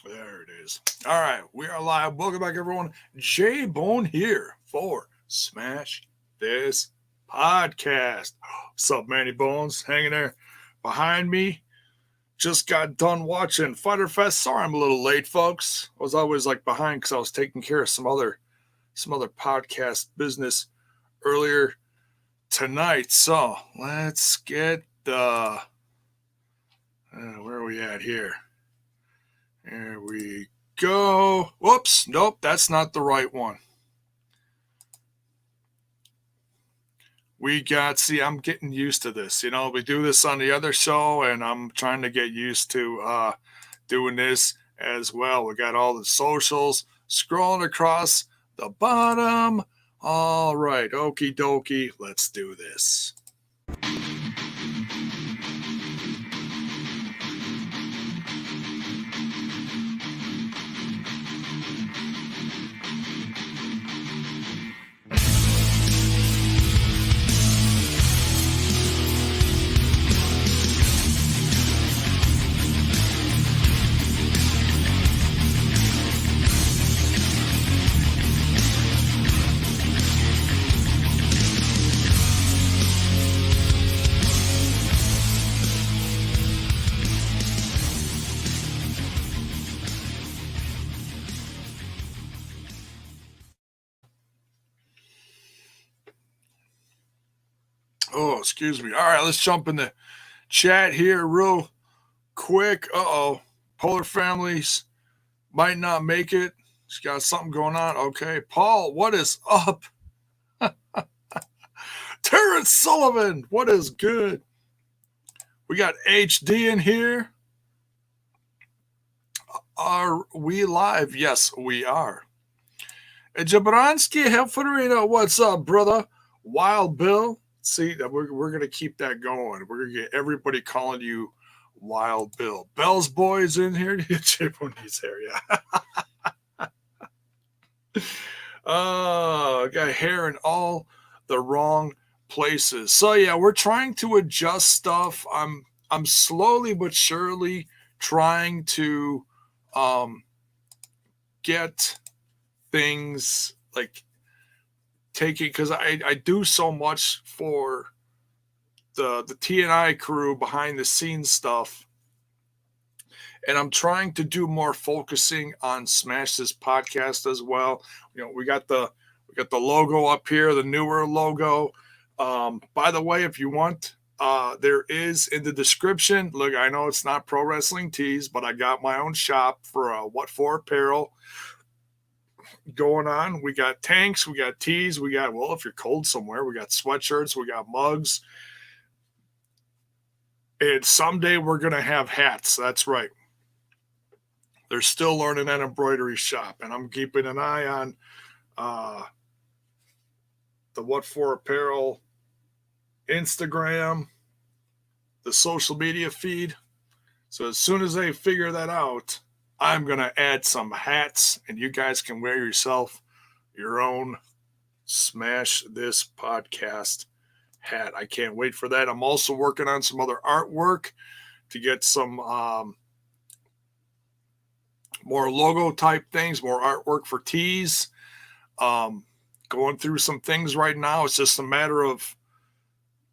There it is. All right, we are live. Welcome back, everyone. J Bone here for Smash This Podcast. What's up, Manny Bones? Hanging there behind me. Just got done watching Fyter Fest. Sorry, I'm a little late, folks. I was always like behind because I was taking care of some other podcast business earlier tonight. So let's get the where are we at here? There we go. Whoops. Nope, that's not the right one. I'm getting used to this. We do this on the other show, and I'm trying to get used to doing this as well. We got all the socials scrolling across the bottom. All right. Okie dokie. Let's do this. Oh, excuse me. All right, let's jump in the chat here real quick. Polar families might not make it. She's got something going on. Okay, Paul, what is up? Terrence Sullivan, what is good? We got HD in here. Are we live? Yes, we are. Jabransky Hefferina, what's up, brother? Wild Bill. See, we're going to keep that going. We're going to get everybody calling you Wild Bill. Bell's Boys in here. Chip on his hair, yeah. I got hair in all the wrong places. So, yeah, we're trying to adjust stuff. I'm slowly but surely trying to get things like taking, because I do so much for the TNI crew behind the scenes stuff, and I'm trying to do more focusing on Smash This Podcast as well. We got the logo up here, the newer logo. By the way, if you want, there is in the description. Look, I know it's not Pro Wrestling Tees, but I got my own shop for What For Apparel going on. We got tanks, we got tees, we got, well, if you're cold somewhere, we got sweatshirts, we got mugs, and someday we're gonna have hats. That's right. They're still learning that embroidery shop, and I'm keeping an eye on the What For Apparel Instagram, the social media feed. So as soon as they figure that out, I'm going to add some hats, and you guys can wear yourself your own Smash This Podcast hat. I can't wait for that. I'm also working on some other artwork to get some more logo type things, more artwork for tees. Going through some things right now. It's just a matter of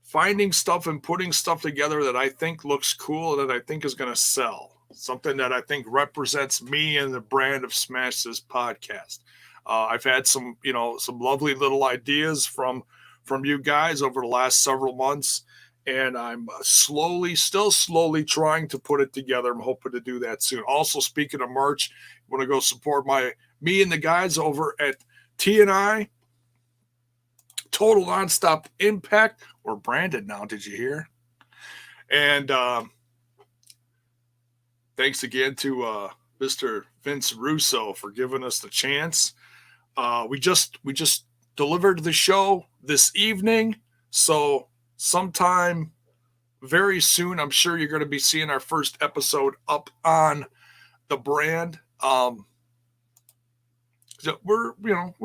finding stuff and putting stuff together that I think looks cool and that I think is going to sell. Something that I think represents me and the brand of Smash This Podcast. I've had some lovely little ideas from you guys over the last several months, and I'm still slowly trying to put it together. I'm hoping to do that soon. Also, speaking of merch, you want to go support me and the guys over at TNI, Total Nonstop Impact. We're branded now, did you hear? And thanks again to Mr. Vince Russo for giving us the chance. We just delivered the show this evening, so sometime very soon, I'm sure you're going to be seeing our first episode up on the brand. We're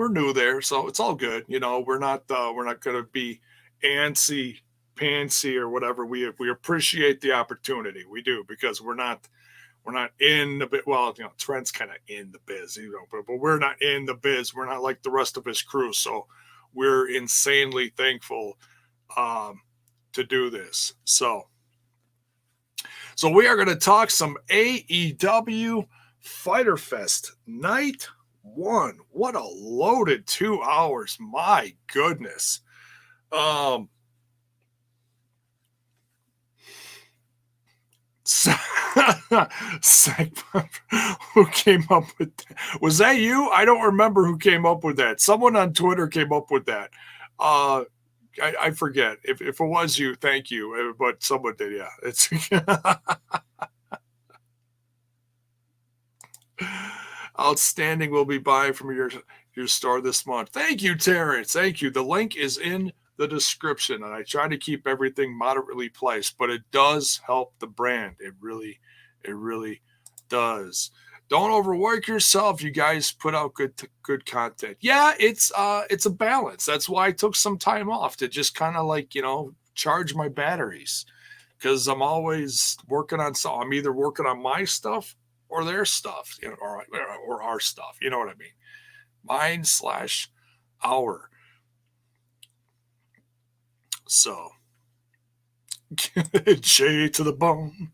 new there, so it's all good. We're not going to be antsy pantsy or whatever. We appreciate the opportunity. We do, because we're not We're not in the biz. Well, Trent's kind of in the biz, but we're not in the biz. We're not like the rest of his crew. So we're insanely thankful to do this. So we are going to talk some AEW Fyter Fest Night 1. What a loaded 2 hours. My goodness. Who came up with that? Was that you? I don't remember who came up with that. Someone on Twitter came up with that. I forget. If it was you, thank you. But someone did, yeah. It's outstanding. We'll be buying from your store this month. Thank you, Terrence. Thank you. The link is in the description, and I try to keep everything moderately priced, but it does help the brand. It really does. Don't overwork yourself. You guys put out good content. Yeah, it's a balance. That's why I took some time off to just kind of charge my batteries, because I'm always working on something. I'm either working on my stuff or their stuff, or our stuff. You know what I mean? Mine/our. So, J to the bone.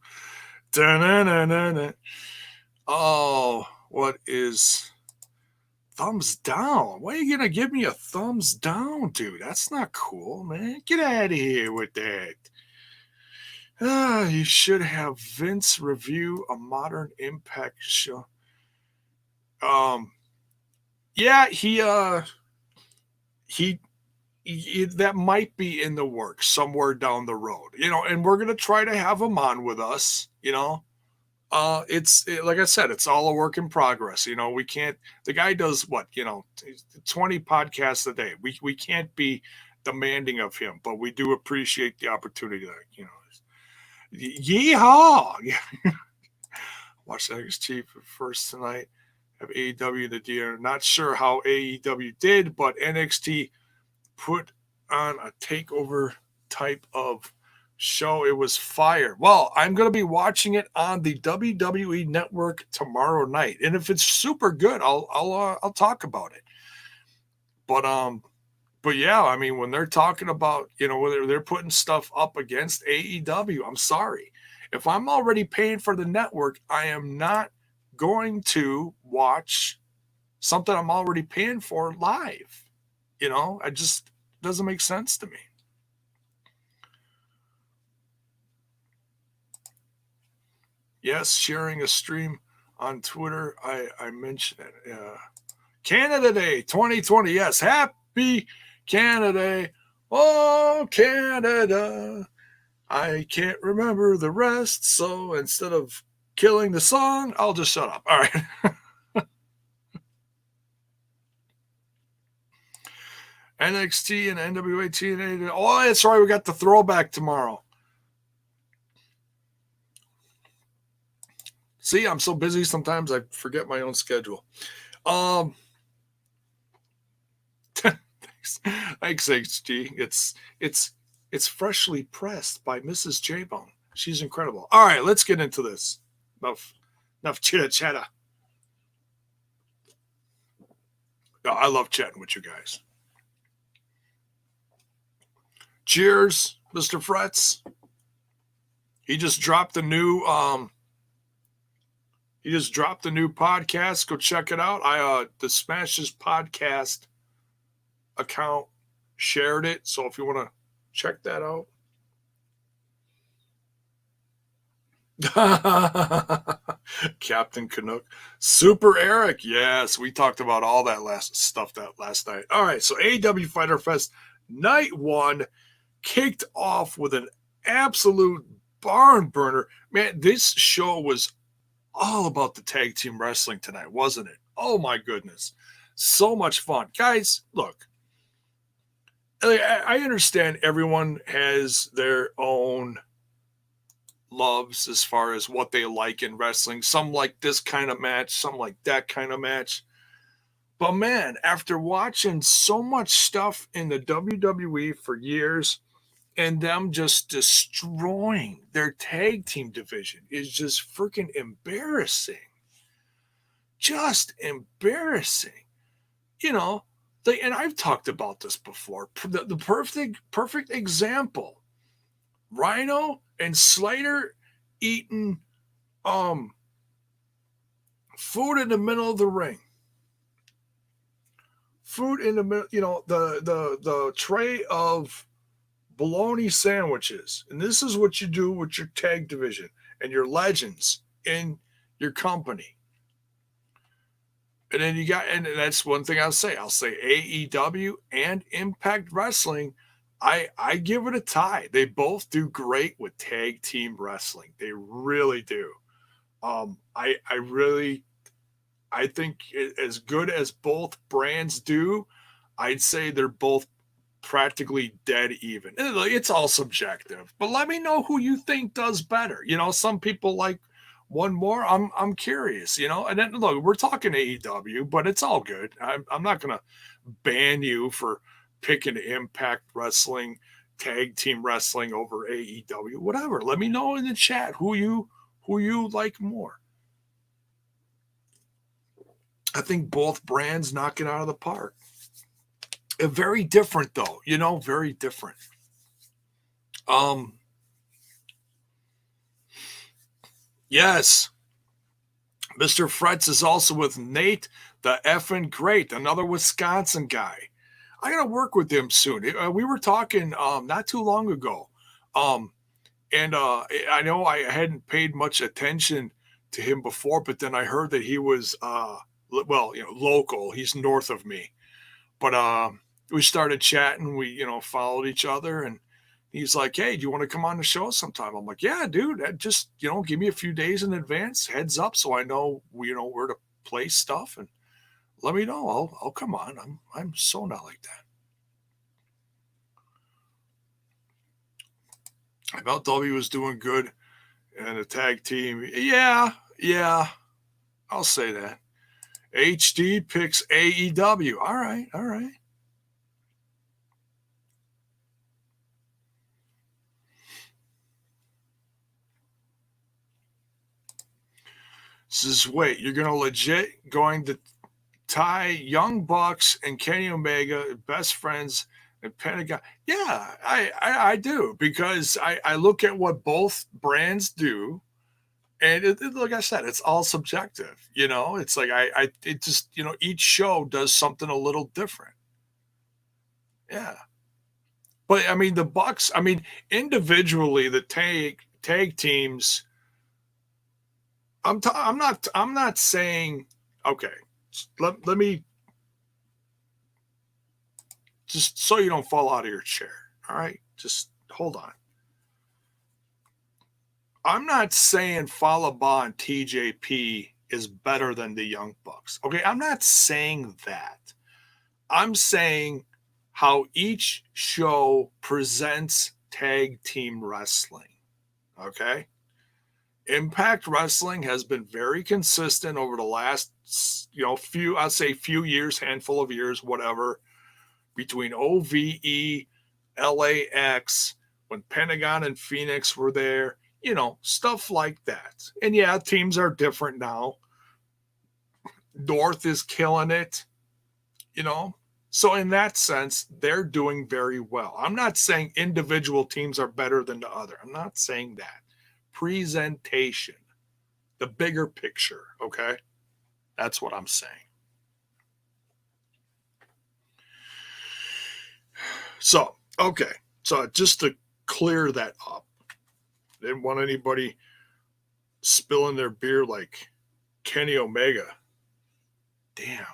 Da-na-na-na-na. Oh, what is thumbs down? Why are you going to give me a thumbs down, dude? That's not cool, man. Get out of here with that. You should have Vince review a Modern Impact show. Yeah, he that might be in the works somewhere down the road, and we're going to try to have him on with us, like I said, it's all a work in progress. We can't, the guy does 20 podcasts a day. We can't be demanding of him, but we do appreciate the opportunity yeehaw. Watch NXT first tonight. Have AEW the deer. Not sure how AEW did, but NXT put on a takeover type of show. It was fire. Well, I'm going to be watching it on the WWE Network tomorrow night, and if it's super good, I'll talk about it. But yeah, I mean, when they're talking about whether they're putting stuff up against AEW, I'm sorry. If I'm already paying for the network, I am not going to watch something I'm already paying for live. It just doesn't make sense to me. Yes, sharing a stream on Twitter. I mentioned it. Canada Day 2020. Yes, happy Canada Day. Oh, Canada. I can't remember the rest, so instead of killing the song, I'll just shut up. All right. NXT and NWA TNA. Oh, that's right. We got the throwback tomorrow. See, I'm so busy sometimes I forget my own schedule. Thanks, HG. It's freshly pressed by Mrs. J-Bone. She's incredible. All right, let's get into this. Enough chitter-chatter. No, I love chatting with you guys. Cheers, Mr. Fretz. He just dropped the new podcast. Go check it out. The Smashes podcast account shared it, so if you want to check that out. Captain Canuck. Super Eric. Yes, we talked about all that last night. All right, so AEW Fyter Fest Night 1 kicked off with an absolute barn burner. Man, this show was all about the tag team wrestling tonight, wasn't it? Oh my goodness. So much fun. Guys, look, I understand everyone has their own loves as far as what they like in wrestling. Some like this kind of match, some like that kind of match. But man, after watching so much stuff in the WWE for years, and them just destroying their tag team division is just freaking embarrassing. Just embarrassing. You know, and I've talked about this before. The perfect example. Rhino and Slater eating food in the middle of the ring. Food in the middle, the tray of bologna sandwiches. And this is what you do with your tag division and your legends in your company. And then and that's one thing I'll say. I'll say AEW and Impact Wrestling. I give it a tie. They both do great with tag team wrestling. They really do. I think as good as both brands do, I'd say they're both practically dead even. It's all subjective, but let me know who you think does better. Some people like one more. I'm curious. And then look, we're talking AEW, but it's all good. I'm not gonna ban you for picking Impact Wrestling, tag team wrestling over AEW, whatever. Let me know in the chat who you like more. I think both brands knock it out of the park. Very different though, very different. Yes. Mr. Fretz is also with Nate the effing great, another Wisconsin guy. I gotta work with him soon. We were talking not too long ago. And I know I hadn't paid much attention to him before, but then I heard that he was local. He's north of me. But we started chatting. We, followed each other, and he's like, "Hey, do you want to come on the show sometime?" I'm like, "Yeah, dude. Just give me a few days in advance, heads up, so I know where to place stuff, and let me know. I'll come on. I'm so not like that." MLW was doing good, and the tag team, yeah, I'll say that. HD picks AEW. All right. Says, wait, you're going to legit going to tie Young Bucks and Kenny Omega, best friends, and Pentagon? Yeah, I do, because I look at what both brands do, and like I said, it's all subjective. It's like it just each show does something a little different. Yeah, but I mean the Bucks. I mean individually the tag teams. I'm not saying okay. Let me just so you don't fall out of your chair. All right, just hold on. I'm not saying Falaba and TJP is better than the Young Bucks. Okay, I'm not saying that. I'm saying how each show presents tag team wrestling. Okay? Impact Wrestling has been very consistent over the last, few years, handful of years, whatever, between OVE, LAX, when Pentagon and Phoenix were there, stuff like that. And yeah, teams are different now. North is killing it, So in that sense, they're doing very well. I'm not saying individual teams are better than the other. I'm not saying that. Presentation, the bigger picture, okay? That's what I'm saying. So, okay. So just to clear that up, didn't want anybody spilling their beer like Kenny Omega. Damn.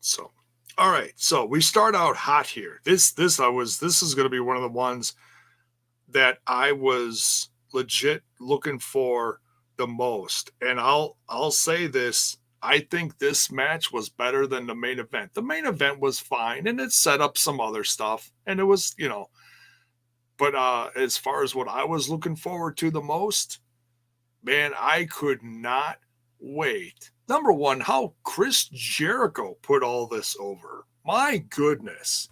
So, all right. So we start out hot here. This is going to be one of the ones that I was legit looking for the most. And I'll say this. I think this match was better than the main event. The main event was fine, and it set up some other stuff, and it was, but as far as what I was looking forward to the most, man, I could not wait. Number one, how Chris Jericho put all this over. My goodness.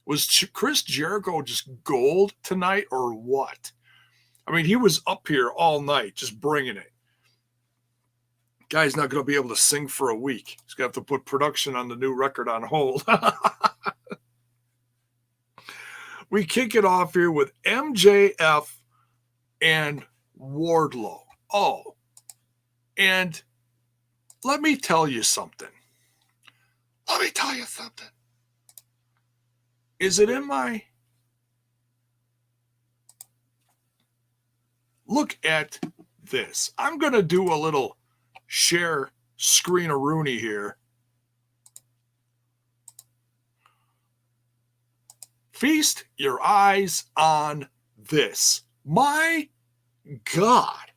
Was Chris Jericho just gold tonight or what? I mean, he was up here all night just bringing it. Guy's not going to be able to sing for a week. He's going to have to put production on the new record on hold. We kick it off here with MJF and Wardlow. Oh, and let me tell you something. Is it in my... Look at this. I'm going to do a little share screen-a-rooney here. Feast your eyes on this. My God.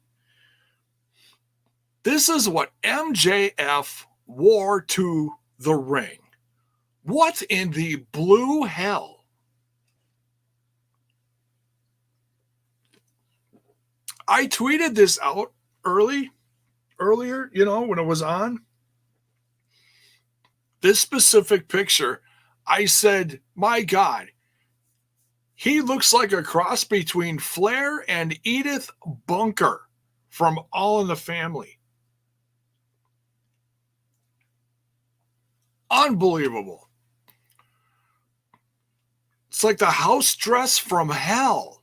This is what MJF wore to the ring. What in the blue hell? I tweeted this out earlier, when it was on. This specific picture, I said, my God, he looks like a cross between Flair and Edith Bunker from All in the Family. Unbelievable. It's like the house dress from hell.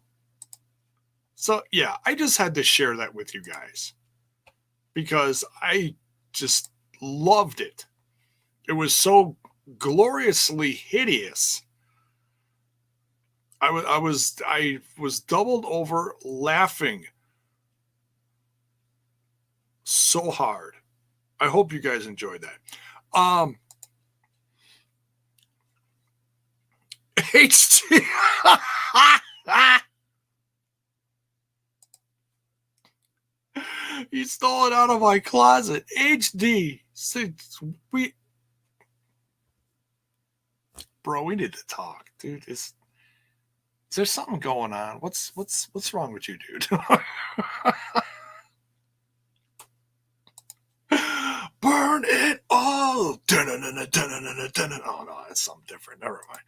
So, yeah, I just had to share that with you guys because I just loved it. It was so gloriously hideous. I was doubled over laughing so hard. I hope you guys enjoyed that. HT. He stole it out of my closet. HD. Bro, we need to talk, dude. Is there something going on? What's wrong with you, dude? Burn it all. Oh no, that's something different. Never mind.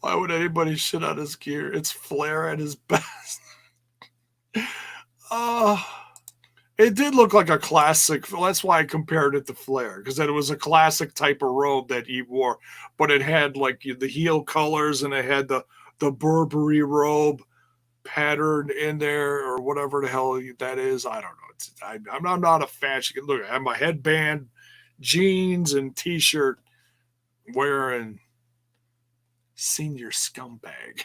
Why would anybody shit on his gear? It's Flair at his best. It did look like a classic. That's why I compared it to Flair, because it was a classic type of robe that he wore, but it had like the heel colors and it had the Burberry robe pattern in there or whatever the hell that is. I don't know. I'm not a fashion. Look, I have my headband, jeans, and t-shirt wearing senior scumbag.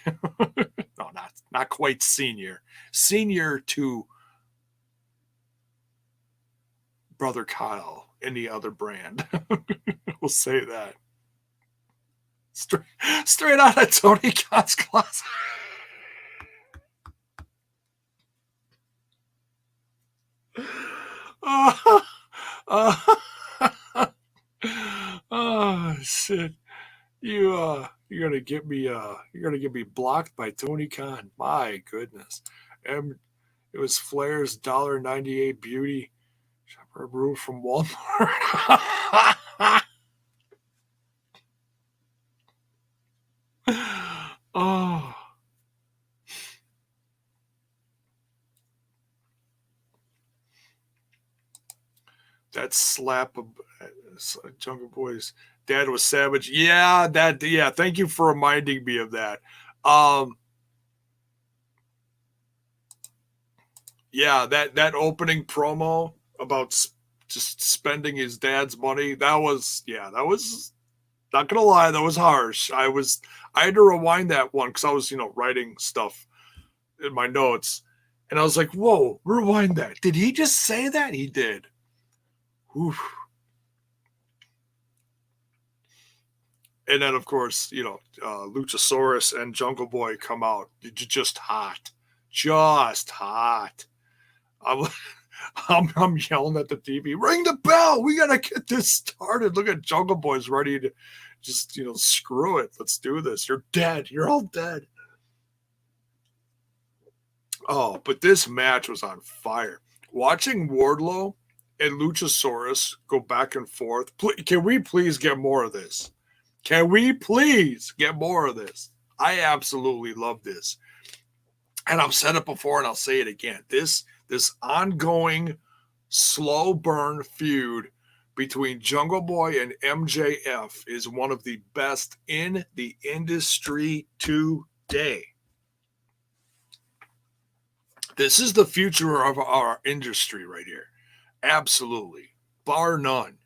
No, not quite senior. Senior to Brother Kyle in the other brand. We'll say that. Straight out of Tony Khan's closet. Oh shit. You're gonna get me blocked by Tony Khan. My goodness. And it was Flair's $1.98 beauty shopper brew from Walmart. Oh. That slap of Jungle Boy's dad was savage. Yeah, thank you for reminding me of that. Yeah, that opening promo about just spending his dad's money, that was not gonna lie, that was harsh. I had to rewind that one because I was, writing stuff in my notes, and I was like, whoa, rewind that. Did he just say that? He did. Oof. And then, of course, Luchasaurus and Jungle Boy come out. Just hot. I'm yelling at the TV, ring the bell. We got to get this started. Look at Jungle Boy's ready to just, screw it. Let's do this. You're dead. You're all dead. Oh, but this match was on fire. Watching Wardlow and Luchasaurus go back and forth. Can we please get more of this? Can we please get more of this? I absolutely love this. And I've said it before and I'll say it again. This ongoing slow burn feud between Jungle Boy and MJF is one of the best in the industry today. This is the future of our industry right here. Absolutely. Bar none.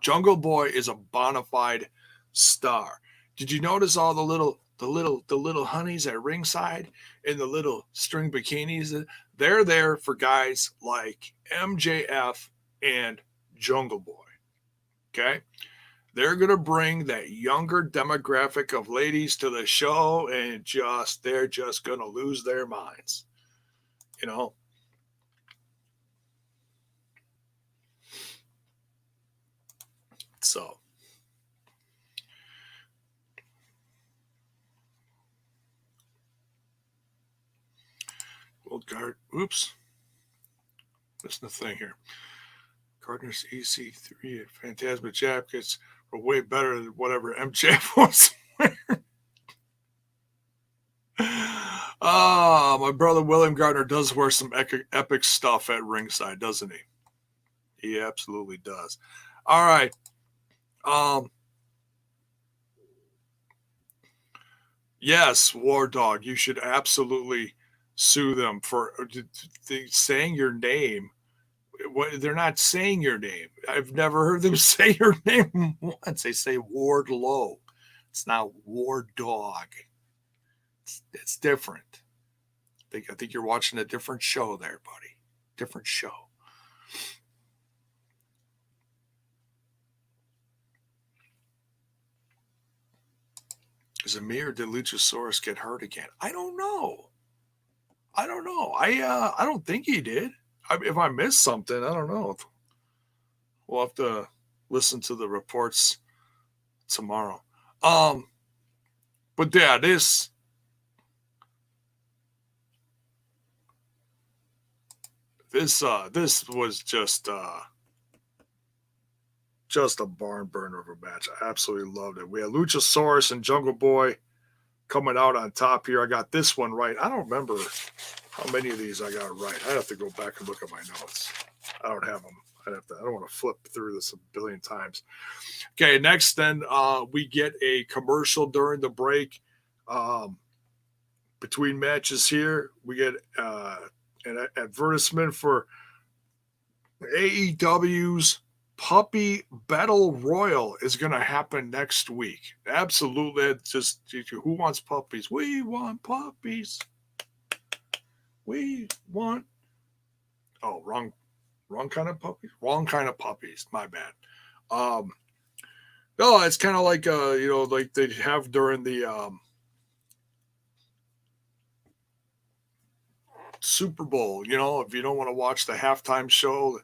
Jungle Boy is a bona fide star. Did you notice all the little honeys at ringside in the little string bikinis? They're there for guys like MJF and Jungle Boy. Okay? They're going to bring that younger demographic of ladies to the show and they're just going to lose their minds. You know? So. Well, oops. Missing the thing here. Gardner's EC3 and Phantasma jackets were way better than whatever MJF was wearing. My brother William Gardner does wear some epic stuff at ringside, doesn't he? He absolutely does. All right. Yes, War Dog, you should absolutely sue them for saying your name. They're not saying your name. I've never heard them say your name once. They say Wardlow. It's not War Dog. It's different. I think you're watching a different show there, buddy. Different show. Is it me or did Luchasaurus get hurt again? I don't know. I don't think he did. If I missed something, I don't know. We'll have to listen to the reports tomorrow. But yeah, this was just a barn burner of a match. I absolutely loved it. We had Luchasaurus and Jungle Boy coming out on top here. I got this one right. I don't remember how many of these I got right. I have to go back and look at my notes. I don't have them. I don't want to flip through this a billion times. Okay, next then we get a commercial during the break. Between matches here, we get an advertisement for AEW's Puppy Battle Royal is going to happen next week. Absolutely. It's just, who wants puppies? We want puppies. We want. Oh, wrong kind of puppies? Wrong kind of puppies. My bad. No, it's kind of like, like they have during the Super Bowl. If you don't want to watch the halftime show,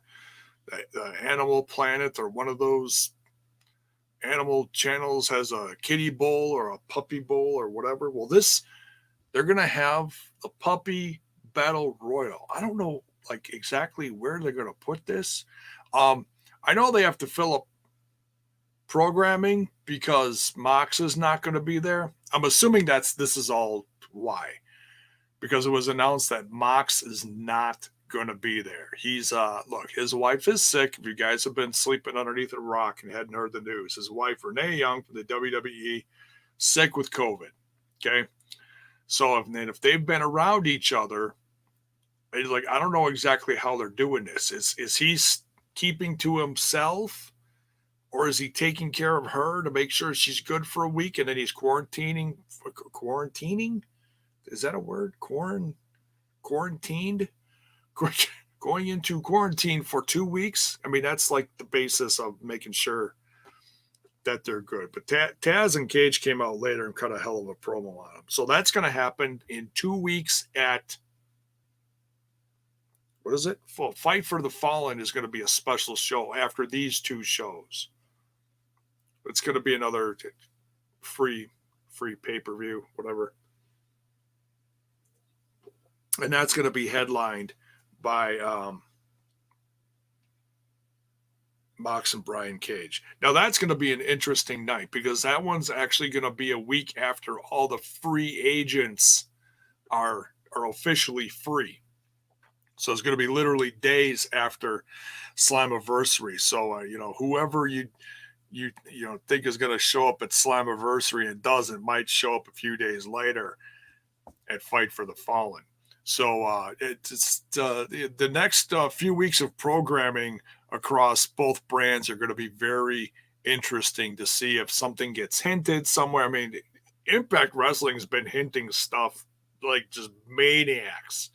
the Animal Planet or one of those animal channels has a kitty bowl or a puppy bowl or whatever. Well, they're going to have a Puppy Battle Royal. I don't know exactly where they're going to put this. I know they have to fill up programming because Mox is not going to be there. I'm assuming this is all why, because it was announced that Mox is not going to be there. He's look, his wife is sick. If you guys have been sleeping underneath a rock and hadn't heard the news, his wife Renee Young from the WWE sick with COVID. Okay, so if they've been around each other, I don't know exactly how they're doing this. Is he keeping to himself, or is he taking care of her to make sure she's good for a week and then he's quarantining? Is that a word? Quarantined? Going into quarantine for 2 weeks. I mean, that's like the basis of making sure that they're good. But Taz and Cage came out later and cut a hell of a promo on them. So that's going to happen in 2 weeks at, what is it? Fight for the Fallen is going to be a special show after these 2 shows. It's going to be another free pay-per-view, whatever. And that's going to be headlined by Mox and Brian Cage. Now that's going to be an interesting night because that one's actually going to be a week after all the free agents are officially free. So it's going to be literally days after Slammiversary. So whoever you think is going to show up at Slammiversary and doesn't might show up a few days later at Fight for the Fallen. So it's the next few weeks of programming across both brands are going to be very interesting to see if something gets hinted somewhere. I mean, Impact Wrestling's been hinting stuff like just maniacs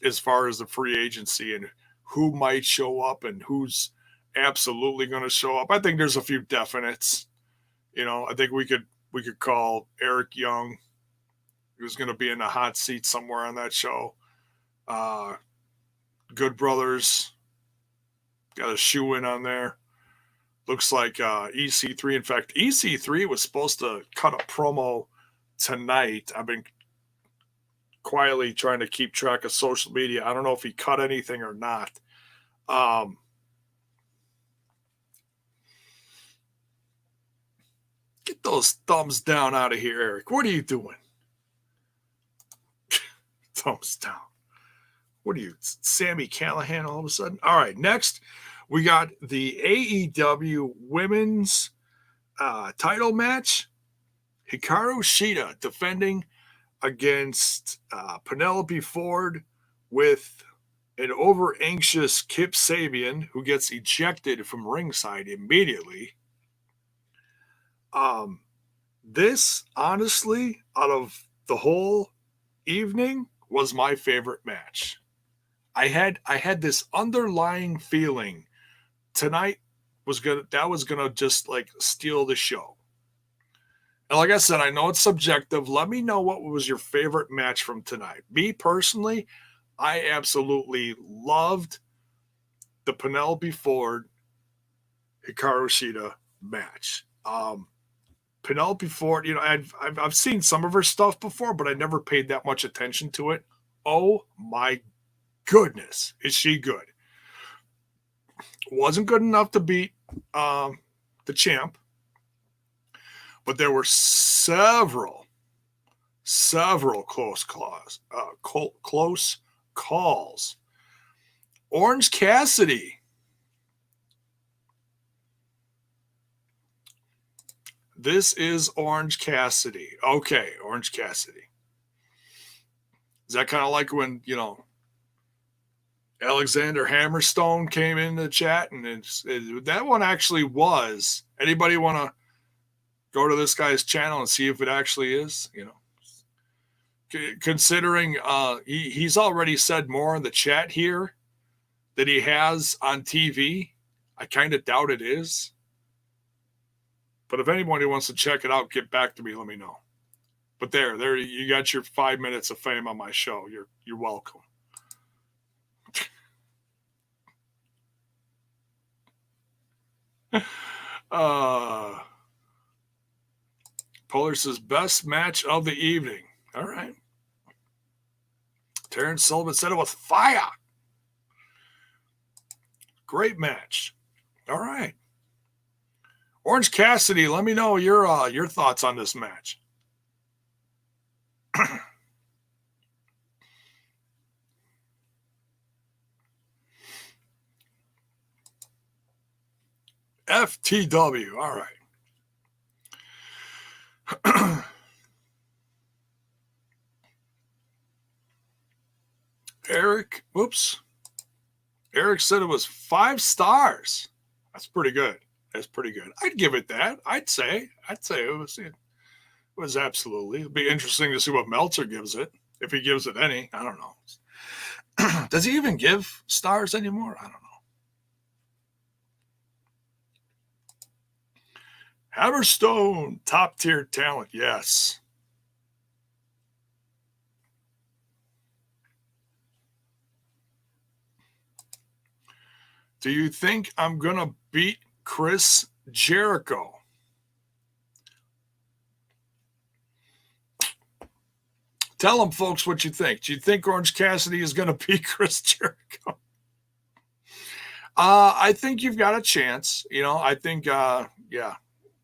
as far as the free agency and who might show up and who's absolutely going to show up. I think there's a few definites. I think we could call Eric Young, who's going to be in the hot seat somewhere on that show. Good Brothers got a shoe in on there. Looks like EC3. In fact, EC3 was supposed to cut a promo tonight. I've been quietly trying to keep track of social media. I don't know if he cut anything or not. Get those thumbs down out of here, Eric. What are you doing? Thumbs down. What are you, Sammy Callahan all of a sudden? All right, next we got the AEW Women's title match. Hikaru Shida defending against Penelope Ford with an over-anxious Kip Sabian, who gets ejected from ringside immediately. This, honestly, out of the whole evening, was my favorite match. I had this underlying feeling tonight was gonna just like steal the show. And like I said, I know it's subjective. Let me know what was your favorite match from tonight. Me personally, I absolutely loved the Penelope Ford Hikaru Shida match. Penelope Ford, I've seen some of her stuff before, but I never paid that much attention to it. Oh my goodness, is she good? Wasn't good enough to beat the champ, but there were several close calls. Orange Cassidy. This is Orange Cassidy. Okay, Orange Cassidy. Is that kind of like when, Alexander Hammerstone came in the chat? And that one actually was. Anybody want to go to this guy's channel and see if it actually is? Considering he's already said more in the chat here that he has on TV, I kind of doubt it is. But if anybody wants to check it out, get back to me. Let me know. But there, you got your 5 minutes of fame on my show. You're welcome. Polar says best match of the evening. All right. Terrence Sullivan said it was fire. Great match. All right. Orange Cassidy, let me know your thoughts on this match. FTW, all right. Eric said it was 5 stars. That's pretty good. I'd give it that. I'd say it was absolutely. It'd be interesting to see what Meltzer gives it, if he gives it any. I don't know. Does he even give stars anymore? I don't know. Hammerstone, top tier talent, yes. Do you think I'm gonna beat Chris Jericho? Tell them, folks, what you think. Do you think Orange Cassidy is going to beat Chris Jericho? I think you've got a chance. I think, yeah,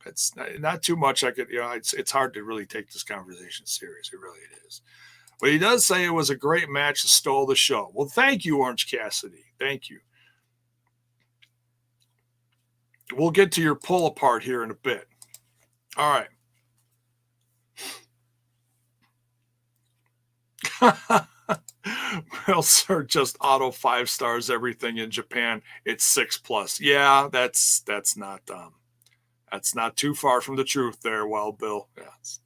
it's not too much. It's hard to really take this conversation serious. It really is. But he does say it was a great match that stole the show. Well, thank you, Orange Cassidy. Thank you. We'll get to your pull apart here in a bit. All right. Well, sir, just auto 5 stars everything in Japan. It's 6+. Yeah, that's not too far from the truth there. Well, Bill. Yes.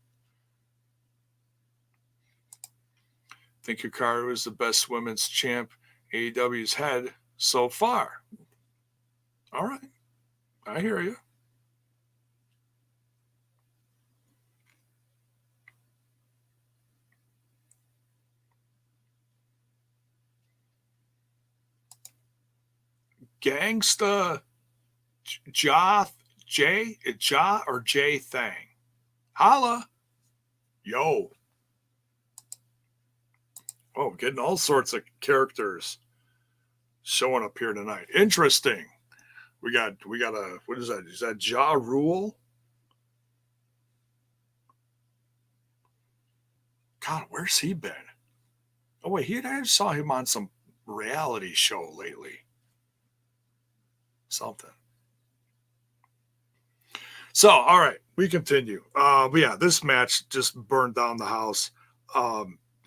I think Hikaru is the best women's champ AEW's had so far. All right. I hear you. Gangsta Ja or J Thang. Holla. Yo. Oh, getting all sorts of characters showing up here tonight. Interesting. We got a, what is that? Is that Ja Rule? God, where's he been? Oh wait, I saw him on some reality show lately. Something. So, all right, we continue. But yeah, this match just burned down the house.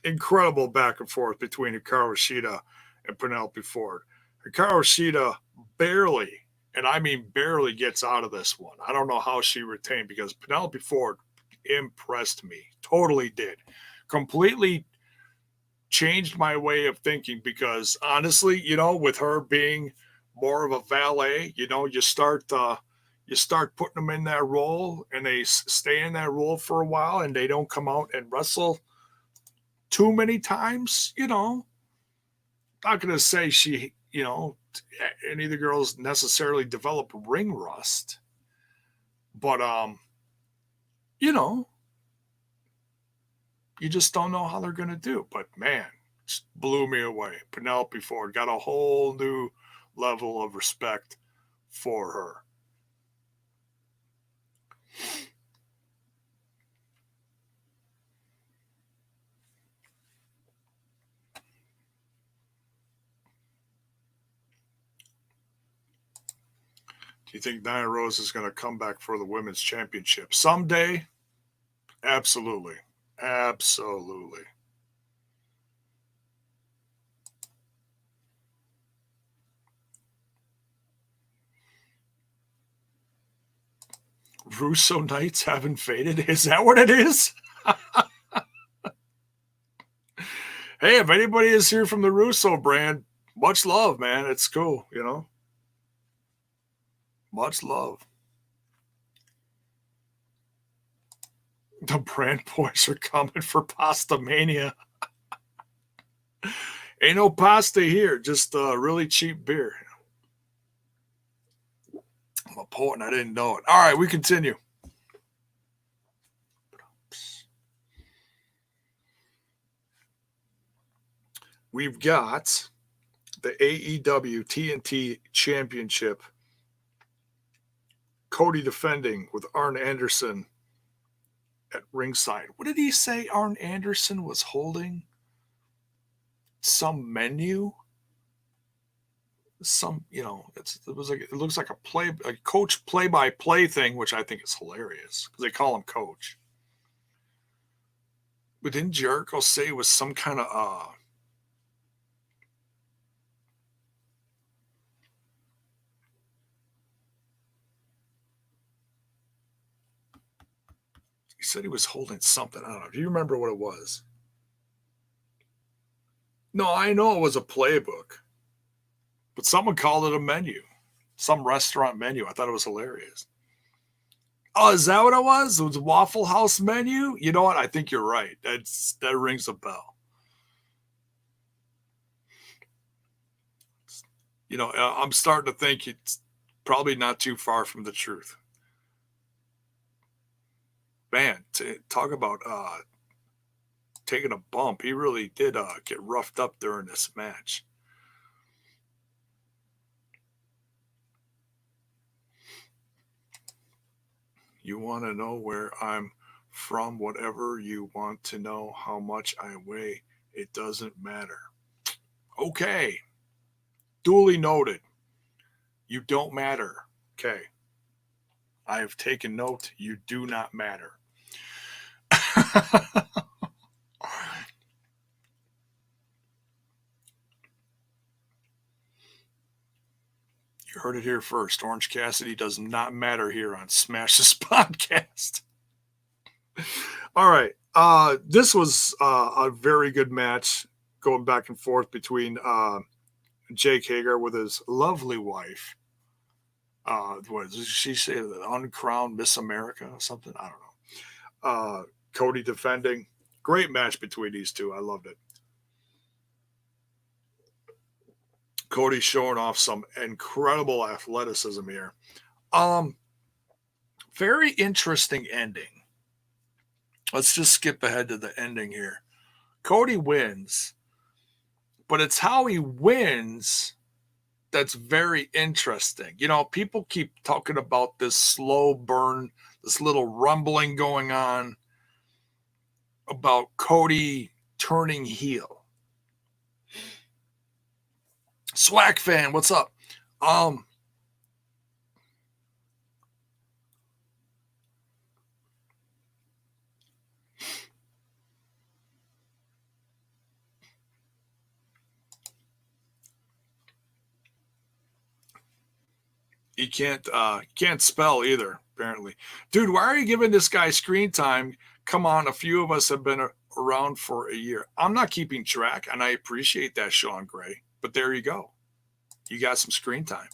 Incredible back and forth between Hikaru Shida and Penelope Ford. Hikaru Shida barely, and I mean barely, gets out of this one. I don't know how she retained, because Penelope Ford impressed me. Totally did. Completely changed my way of thinking, because honestly, with her being more of a valet, you start putting them in that role, and they stay in that role for a while, and they don't come out and wrestle too many times. Not going to say any of the girls necessarily develop ring rust, but you just don't know how they're going to do. But man, just blew me away. Penelope Ford got a whole new level of respect for her. Do you think Nia Rose is going to come back for the women's championship someday? Absolutely. Absolutely. Russo Knights haven't faded? Is that what it is? Hey, if anybody is here from the Russo brand, much love, man. It's cool, Much love. The brand boys are coming for Pasta Mania. Ain't no pasta here, just really cheap beer. I'm a poet and I didn't know it. All right, we continue. We've got the AEW TNT Championship. Cody defending with Arn Anderson at ringside. What did he say Arn Anderson was holding? Some menu? It looks like a coach play-by-play thing, which I think is hilarious because they call him coach. But didn't Jericho say it was some kind of he said he was holding something. I don't know. Do you remember what it was? No, I know it was a playbook, but someone called it a menu, some restaurant menu. I thought it was hilarious. Oh, is that what it was? It was a Waffle House menu? You know what? I think you're right. That rings a bell. I'm starting to think it's probably not too far from the truth. Man, talk about taking a bump. He really did get roughed up during this match. You want to know where I'm from? Whatever you want to know, how much I weigh, it doesn't matter. Okay. Duly noted. You don't matter. Okay. I have taken note. You do not matter. You heard it here first. Orange Cassidy does not matter here on Smash This Podcast. All right. This was a very good match going back and forth between Jake Hager with his lovely wife. What did she say? The uncrowned Miss America or something? I don't know. Cody defending. Great match between these two. I loved it. Cody showing off some incredible athleticism here. Very interesting ending. Let's just skip ahead to the ending here. Cody wins, but it's how he wins that's very interesting. You know, people keep talking about this slow burn, this little rumbling going on about Cody turning heel. Swag fan, what's up? He can't spell either, apparently. Dude, why are you giving this guy screen time? Come on, a few of us have been around for a year. I'm not keeping track, and I appreciate that, Sean Gray. But there you go. You got some screen time.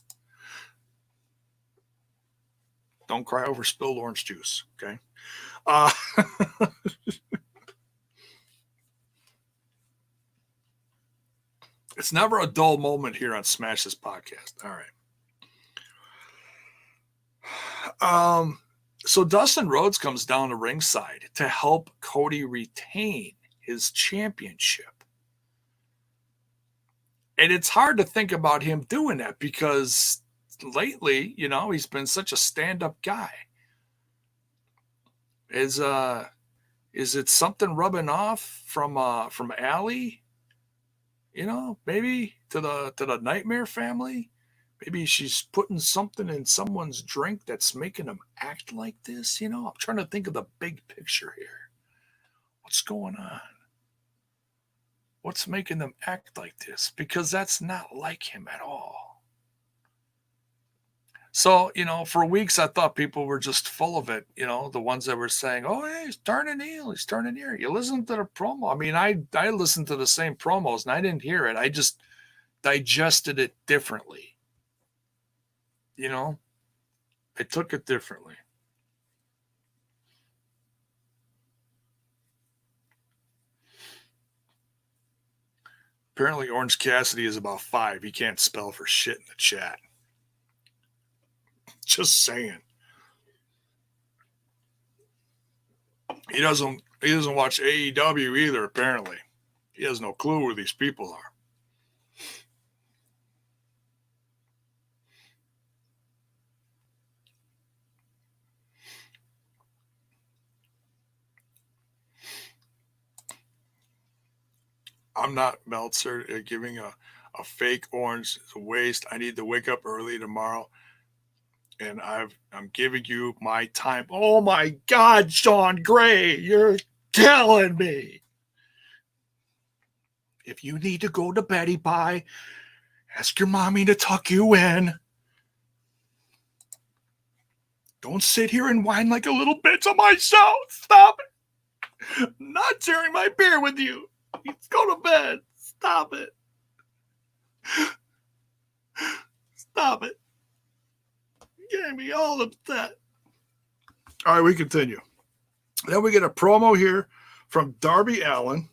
Don't cry over spilled orange juice, okay? It's never a dull moment here on Smash This Podcast. All right. So Dustin Rhodes comes down to ringside to help Cody retain his championship. And it's hard to think about him doing that because lately, you know, he's been such a stand-up guy. Is it something rubbing off from Allie? You know, maybe to the Nightmare family? Maybe she's putting something in someone's drink that's making them act like this. You know, I'm trying to think of the big picture here. What's going on? What's making them act like this? Because that's not like him at all. So, you know, for weeks I thought people were just full of it. You know, the ones that were saying, oh, hey, he's turning heel. He's turning here. You listen to the promo. I mean, I listened to the same promos and I didn't hear it. I just digested it differently. You know, I took it differently. Apparently, Orange Cassidy is about 5. He can't spell for shit in the chat. Just saying. He doesn't watch AEW either, apparently. He has no clue who these people are. I'm not Meltzer giving a fake orange is a waste. I need to wake up early tomorrow. And I'm giving you my time. Oh my God, Sean Gray, you're killing me. If you need to go to Betty Pie, ask your mommy to tuck you in. Don't sit here and whine like a little bitch on myself. Stop it. I'm not sharing my beer with you. Let's go to bed. Stop it. Stop it. You're getting me all upset. All right, we continue. Then we get a promo here from Darby Allin.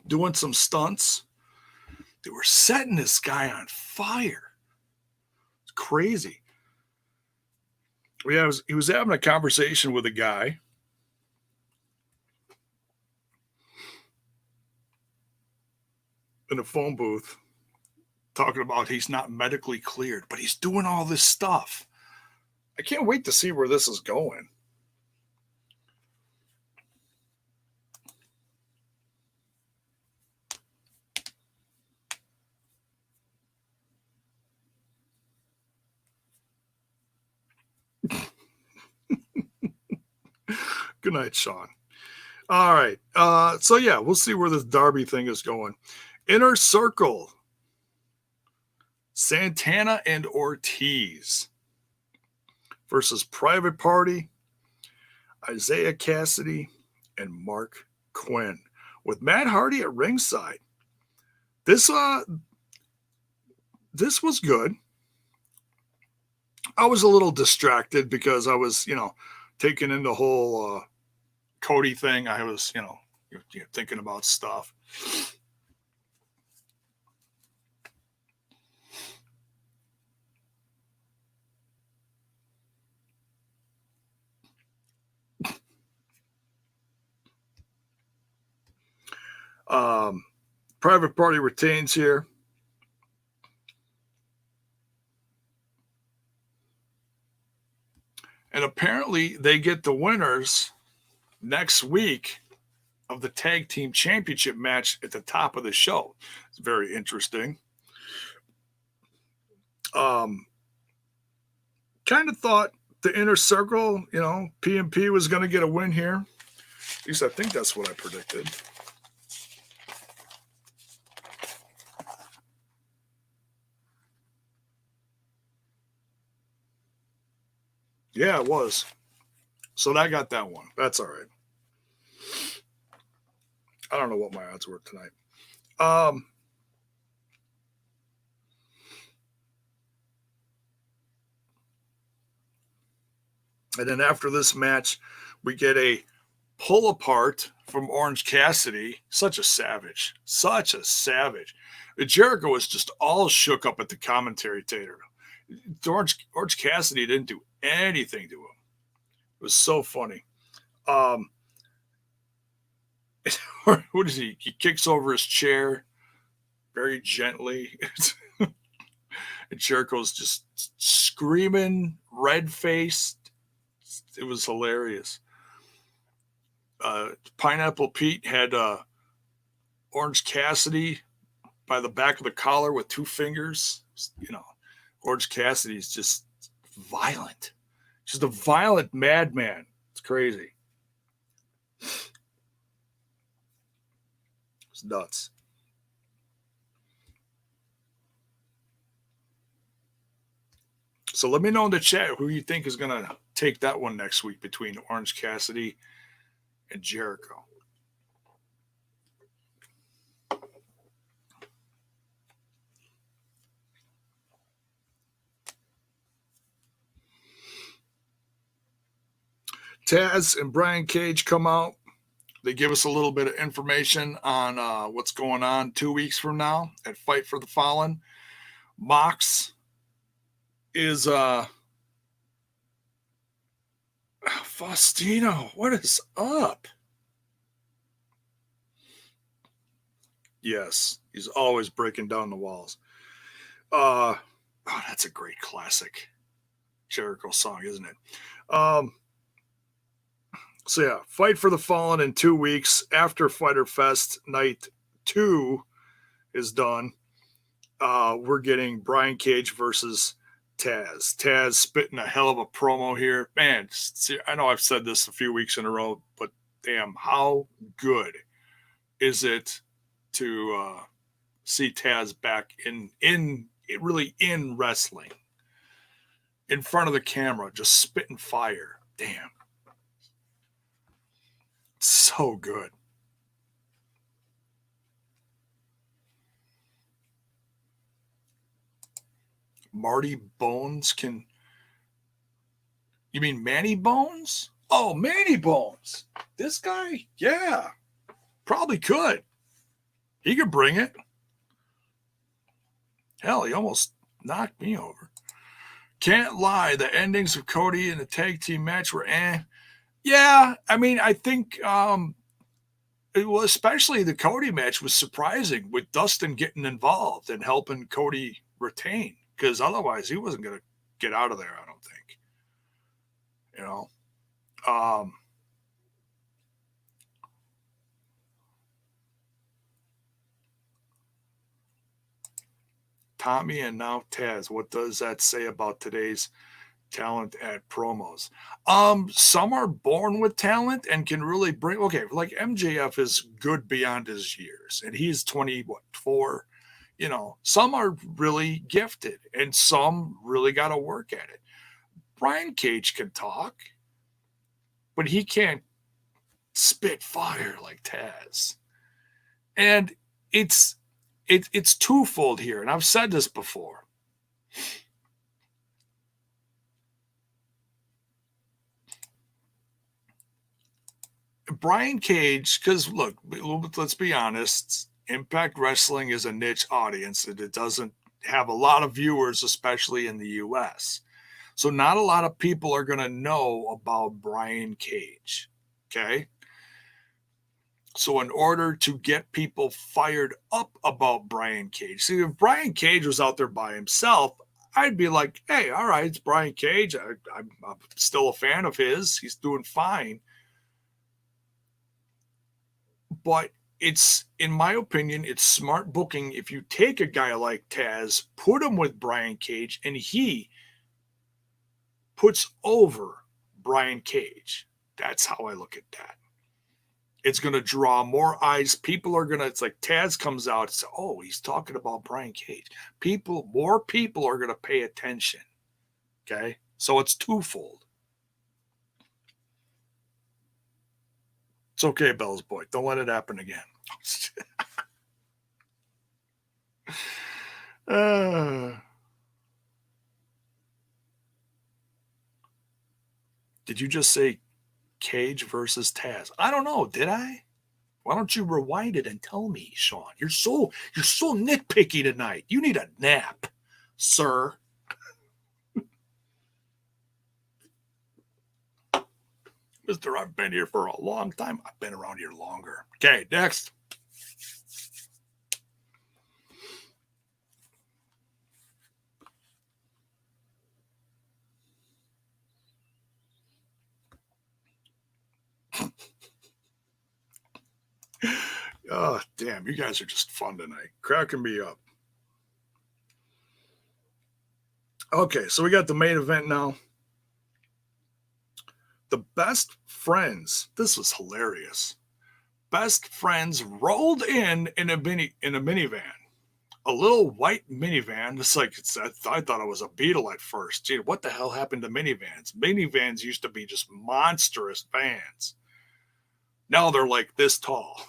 Doing some stunts. They were setting this guy on fire. It's crazy. he was having a conversation with a guy. In a phone booth, talking about he's not medically cleared, but he's doing all this stuff. I can't wait to see where this is going. Good night, Sean. All right. So yeah, we'll see where this Darby thing is going. Inner Circle. Santana and Ortiz versus Private Party, Isaiah Cassidy, and Mark Quinn, with Matt Hardy at ringside. This was good. I was a little distracted because I was, taking in the whole Cody thing. I was, thinking about stuff. Private Party retains here. And apparently they get the winners next week of the tag team championship match at the top of the show. It's very interesting. Kind of thought the Inner Circle, PMP was going to get a win here. At least I think that's what I predicted. Yeah, it was. So I got that one. That's all right. I don't know what my odds were tonight. And then after this match, we get a pull apart from Orange Cassidy. Such a savage. Such a savage. Jericho was just all shook up at the commentary table. Orange Cassidy didn't do anything to him. It was so funny. What is he? He kicks over his chair very gently. And Jericho's just screaming, red-faced. It was hilarious. Pineapple Pete had Orange Cassidy by the back of the collar with two fingers. Orange Cassidy's just violent. Just a violent madman. It's crazy. It's nuts. So let me know in the chat who you think is going to take that one next week between Orange Cassidy and Jericho. Taz and Brian Cage come out. They give us a little bit of information on what's going on 2 weeks from now at Fight for the Fallen. Mox is Faustino. What is up? Yes, he's always breaking down the walls. That's a great classic Jericho song, isn't it? So yeah, Fight for the Fallen in 2 weeks after Fyter Fest Night 2 is done. We're getting Brian Cage versus Taz. Taz spitting a hell of a promo here. Man, see, I know I've said this a few weeks in a row, but damn, how good is it to see Taz back in wrestling, in front of the camera, just spitting fire. Damn. So good. Marty Bones can... You mean Manny Bones? Oh, Manny Bones. This guy? Yeah. Probably could. He could bring it. Hell, he almost knocked me over. Can't lie, the endings of Cody in the tag team match were eh. Yeah, I mean, I think well, especially the Cody match was surprising with Dustin getting involved and helping Cody retain, because otherwise he wasn't going to get out of there, I don't think. You know, um, Tommy and now Taz. What does that say about today's talent at promos? Some are born with talent and can really bring. Okay, like MJF is good beyond his years, and he's 24. You know, some are really gifted, and some really got to work at it. Brian Cage can talk, but he can't spit fire like Taz. And it's twofold here, and I've said this before. Brian Cage, because look, let's be honest, Impact Wrestling is a niche audience and it doesn't have a lot of viewers, especially in the US. So not a lot of people are going to know about Brian Cage. Okay. So in order to get people fired up about Brian Cage, see, if Brian Cage was out there by himself, I'd be like, hey, all right, it's Brian Cage. I'm still a fan of his. He's doing fine. But it's, in my opinion, it's smart booking if you take a guy like Taz, put him with Brian Cage, and he puts over Brian Cage. That's how I look at that. It's going to draw more eyes. People are going to, it's like Taz comes out and says, oh, he's talking about Brian Cage. More people are going to pay attention. Okay. So it's twofold. It's okay, Bell's boy. Don't let it happen again. Did you just say Cage versus Taz? I don't know. Did I? Why don't you rewind it and tell me, Sean? You're so nitpicky tonight. You need a nap, sir. Mister, I've been here for a long time. I've been around here longer. Okay, next. Oh, damn. You guys are just fun tonight. Cracking me up. Okay, so we got the main event now. The best friends. This was hilarious. Best friends rolled in a minivan. A little white minivan. It's like I thought it was a Beetle at first. Gee, what the hell happened to minivans? Minivans used to be just monstrous vans. Now they're like this tall.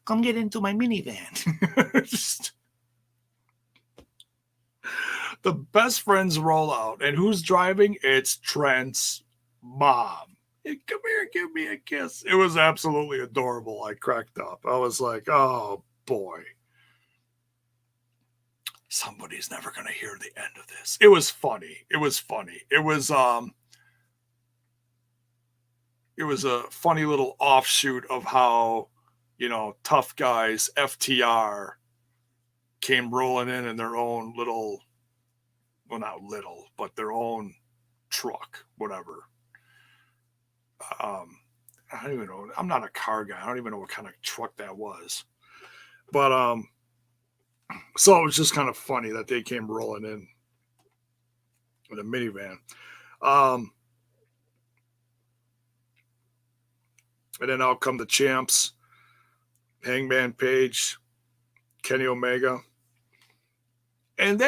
Come get into my minivan. The best friends roll out, and who's driving? It's Trent's mom. Hey, come here, give me a kiss. It was absolutely adorable. I cracked up. I was like, oh boy. Somebody's never going to hear the end of this. It was funny. It was a funny little offshoot of how, tough guys, FTR, came rolling in their own little, well, not little, but their own truck, whatever. I don't even know. I'm not a car guy. I don't even know what kind of truck that was. But so it was just kind of funny that they came rolling in with a minivan. And then out come the champs, Hangman Page, Kenny Omega. And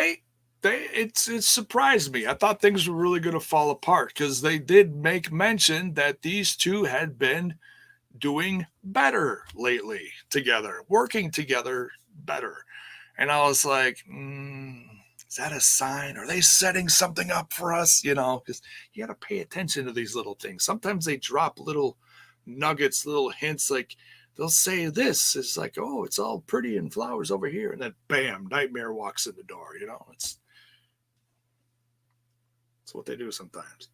it surprised me. I thought things were really going to fall apart because they did make mention that these two had been doing better lately together, working together better. And I was like, is that a sign? Are they setting something up for us? Because you got to pay attention to these little things. Sometimes they drop little nuggets, little hints, like they'll say this. It's like, oh, it's all pretty and flowers over here. And then bam, Nightmare walks in the door. It's That's what they do sometimes.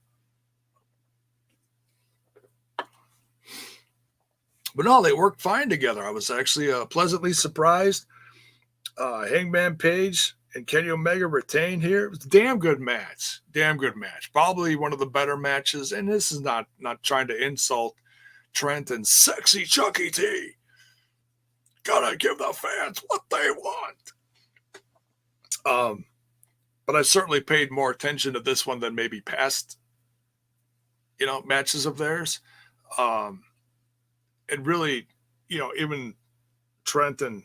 But no, they worked fine together. I was actually pleasantly surprised. Hangman Page and Kenny Omega retained here. It was a damn good match. Damn good match. Probably one of the better matches. And this is not trying to insult Trent and Sexy Chucky T. Gotta give the fans what they want. But I certainly paid more attention to this one than maybe past, matches of theirs. And really, even Trent and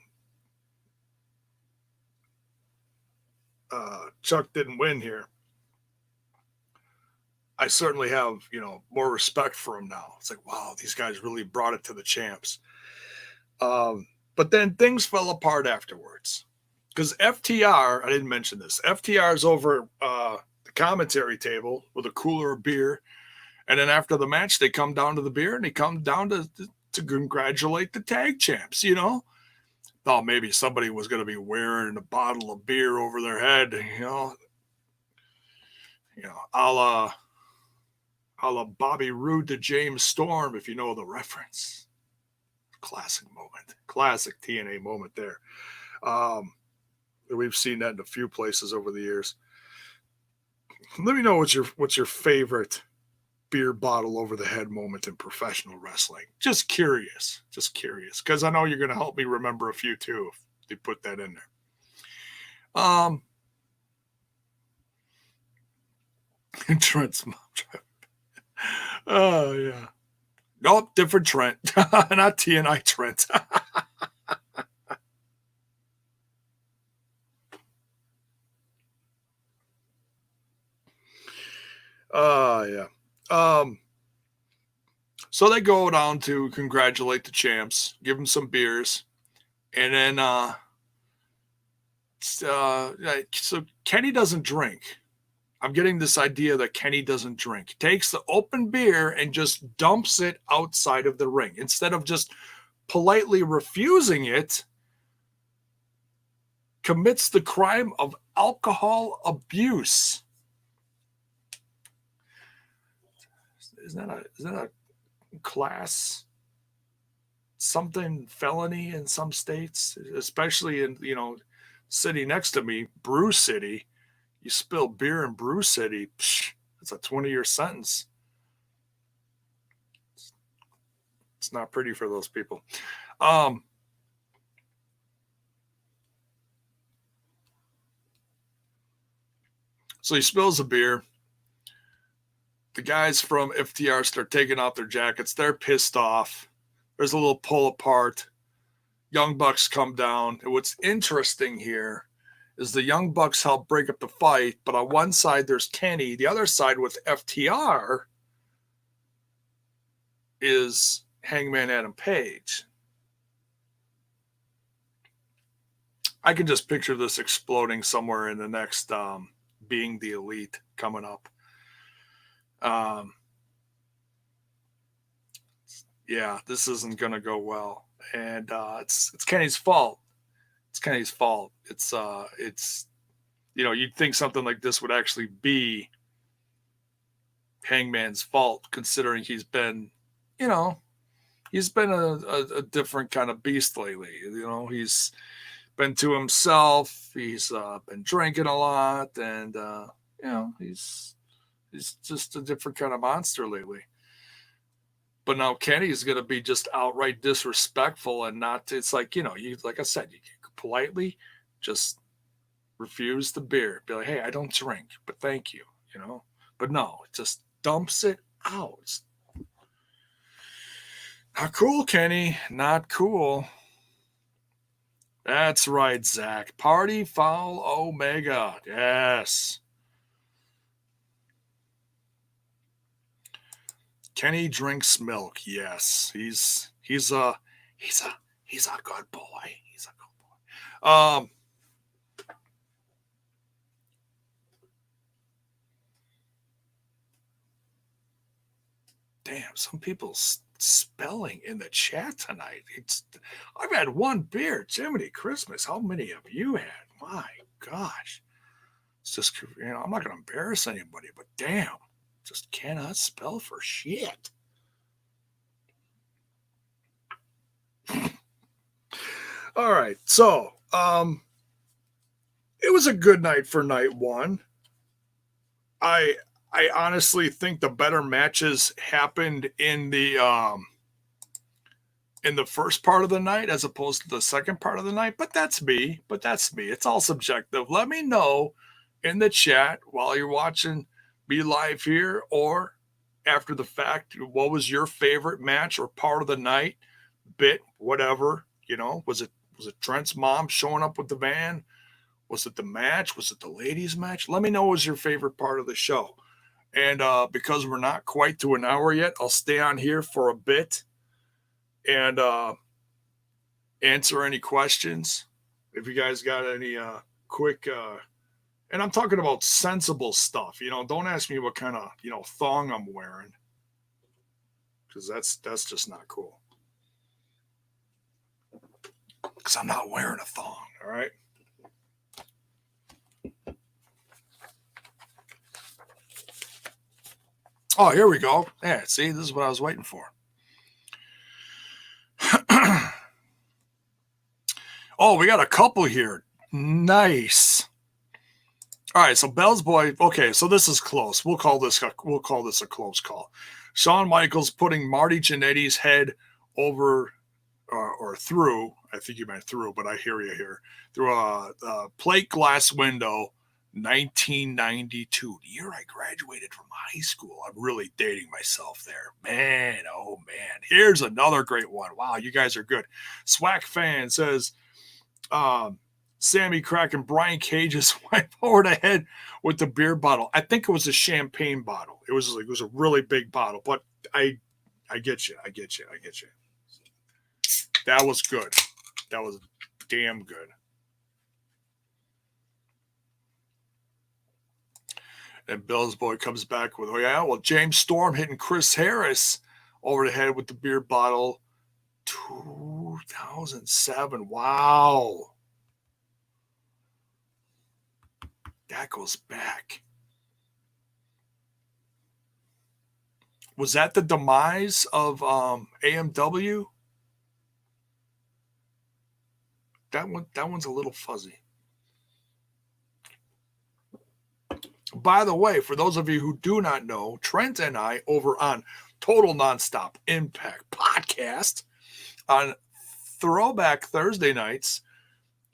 Chuck didn't win here. I certainly have, more respect for him now. It's like, wow, these guys really brought it to the champs. But then things fell apart afterwards. Because FTR, I didn't mention this, FTR is over the commentary table with a cooler of beer. And then after the match, they come down to the beer and they come down to congratulate the tag champs, Thought maybe somebody was going to be wearing a bottle of beer over their head, a la Bobby Roode to James Storm, if you know the reference. Classic moment. Classic TNA moment there. We've seen that in a few places over the years. Let me know what's your favorite beer bottle over the head moment in professional wrestling. Just curious, because I know you're going to help me remember a few too if they put that in there. Trent's mom. Oh yeah. Nope, different Trent, not TNI Trent. Yeah. So they go down to congratulate the champs, give them some beers, and then so Kenny doesn't drink. I'm getting this idea that Kenny doesn't drink. He takes the open beer and just dumps it outside of the ring. Instead of just politely refusing it, commits the crime of alcohol abuse. Isn't that a class something felony in some states, especially in city next to me, Brew City? You spill beer in Brew City, it's a 20-year sentence. It's not pretty for those people. So he spills a beer. The guys from FTR start taking off their jackets. They're pissed off. There's a little pull apart. Young Bucks come down. And what's interesting here is the Young Bucks help break up the fight, but on one side there's Kenny. The other side with FTR is Hangman Adam Page. I can just picture this exploding somewhere in the next Being the Elite coming up. Yeah, this isn't going to go well. And it's Kenny's fault. It's Kenny's fault. It's you'd think something like this would actually be Hangman's fault, considering he's been a different kind of beast lately. He's been to himself. He's been drinking a lot, and he's just a different kind of monster lately. But now Kenny's going to be just outright disrespectful and not. It's like like I said, you politely just refuse the beer. Be like, hey, I don't drink, but thank you. But no, it just dumps it out. It's not cool, Kenny. Not cool. That's right, Zach. Party foul Omega. Yes. Kenny drinks milk. Yes. He's a good boy. He's a good boy. Damn, some people's spelling in the chat tonight. I've had one beer. Jiminy Christmas. How many have you had? My gosh. It's just, I'm not going to embarrass anybody, but damn, just cannot spell for shit. All right. So, it was a good night for night one. I honestly think the better matches happened in the first part of the night as opposed to the second part of the night, but that's me. It's all subjective. Let me know in the chat while you're watching me live here or after the fact, what was your favorite match or part of the night, bit, whatever, was it Trent's mom showing up with the van? Was it the match? Was it the ladies match? Let me know what was your favorite part of the show. And because we're not quite to an hour yet, I'll stay on here for a bit and answer any questions. If you guys got any quick, and I'm talking about sensible stuff, don't ask me what kind of, thong I'm wearing, because that's just not cool. Because I'm not wearing a thong, all right? Oh, here we go. Yeah, see, this is what I was waiting for. Oh, we got a couple here. Nice. All right, so Bell's Boy. Okay, so this is close. We'll call this a close call. Shawn Michaels putting Marty Jannetty's head over or through. I think you meant through, but I hear you here. Through a plate glass window. 1992, the year I graduated from high school. I'm really dating myself there. Man, oh man. Here's another great one. Wow, you guys are good. Swack Fan says, Sammy cracking Brian Cage's wife over the head with the beer bottle. I think it was a champagne bottle. It was a really big bottle, but I get you. That was good. That was damn good. And Bill's Boy comes back with, James Storm hitting Chris Harris over the head with the beer bottle. 2007. Wow. That goes back. Was that the demise of AMW? That one's a little fuzzy. By the way, for those of you who do not know, Trent and I over on Total Nonstop Impact Podcast on Throwback Thursday nights,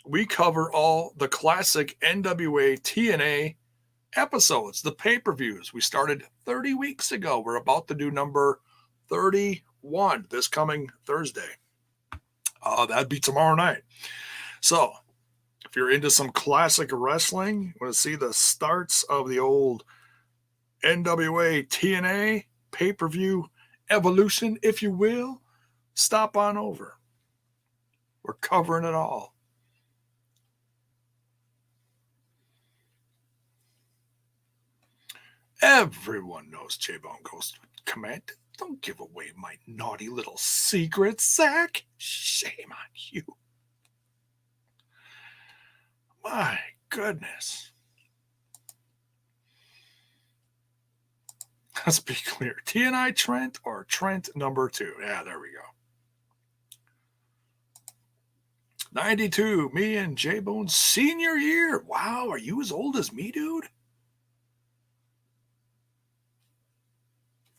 we cover all the classic NWA TNA episodes, the pay-per-views. We started 30 weeks ago. We're about to do number 31 this coming Thursday. That'd be tomorrow night. So, if you're into some classic wrestling, you want to see the starts of the old NWA TNA pay-per-view evolution, if you will, stop on over. We're covering it all. Everyone knows J-Bone goes to command. Don't give away my naughty little secrets, Zach. Shame on you. My goodness. Let's be clear. TNI Trent or Trent number 2? Yeah, there we go. 92, me and J-Bone's senior year. Wow, are you as old as me, dude?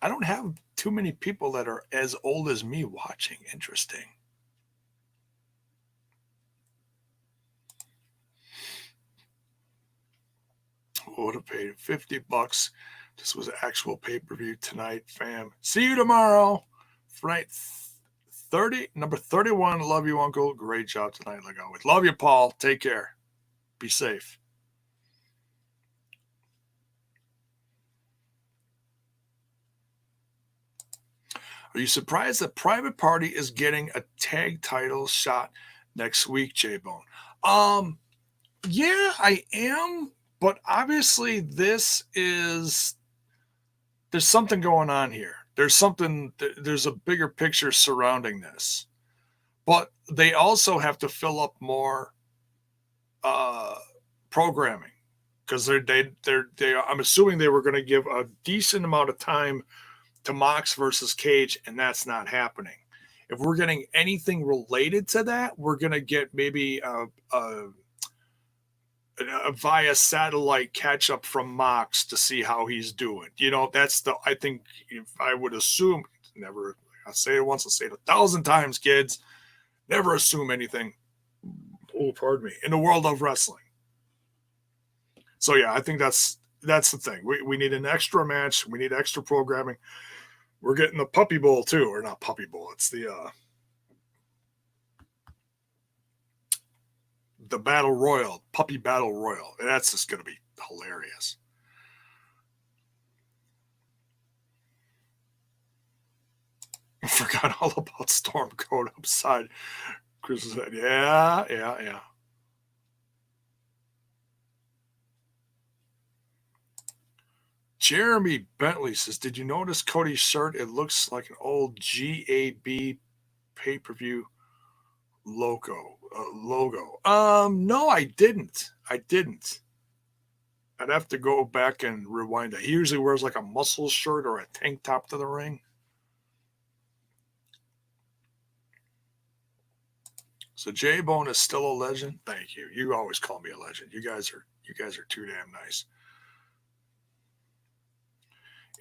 I don't have too many people that are as old as me watching. Interesting. Would have paid $50. This was actual pay-per-view tonight, fam. See you tomorrow for night 30, number 31. Love you, Uncle. Great job tonight, like always. Love you, Paul. Take care. Be safe. Are you surprised that Private Party is getting a tag title shot next week, J-Bone? Yeah, I am. But obviously, there's something going on here. There's a bigger picture surrounding this. But they also have to fill up more programming. because I'm assuming they were going to give a decent amount of time to Mox versus Cage, and that's not happening. If we're getting anything related to that, we're going to get maybe a via satellite catch up from Mox to see how he's doing. I think if I would assume, never, I'll say it once, I'll say it 1,000 times, kids, never assume anything. Oh, pardon me, in the world of wrestling. So yeah, I think that's the thing. We need an extra match. We need extra programming. We're getting the Puppy Bowl too, or not Puppy Bowl. It's the Battle Royal, Puppy Battle Royal. That's just going to be hilarious. I forgot all about Storm going upside Chris's head. Yeah. Jeremy Bentley says, did you notice Cody's shirt? It looks like an old GAB pay-per-view logo. No, I didn't. I'd have to go back and rewind it. He usually wears like a muscle shirt or a tank top to the ring. So J-Bone is still a legend. Thank you. You always call me a legend. You guys are too damn nice.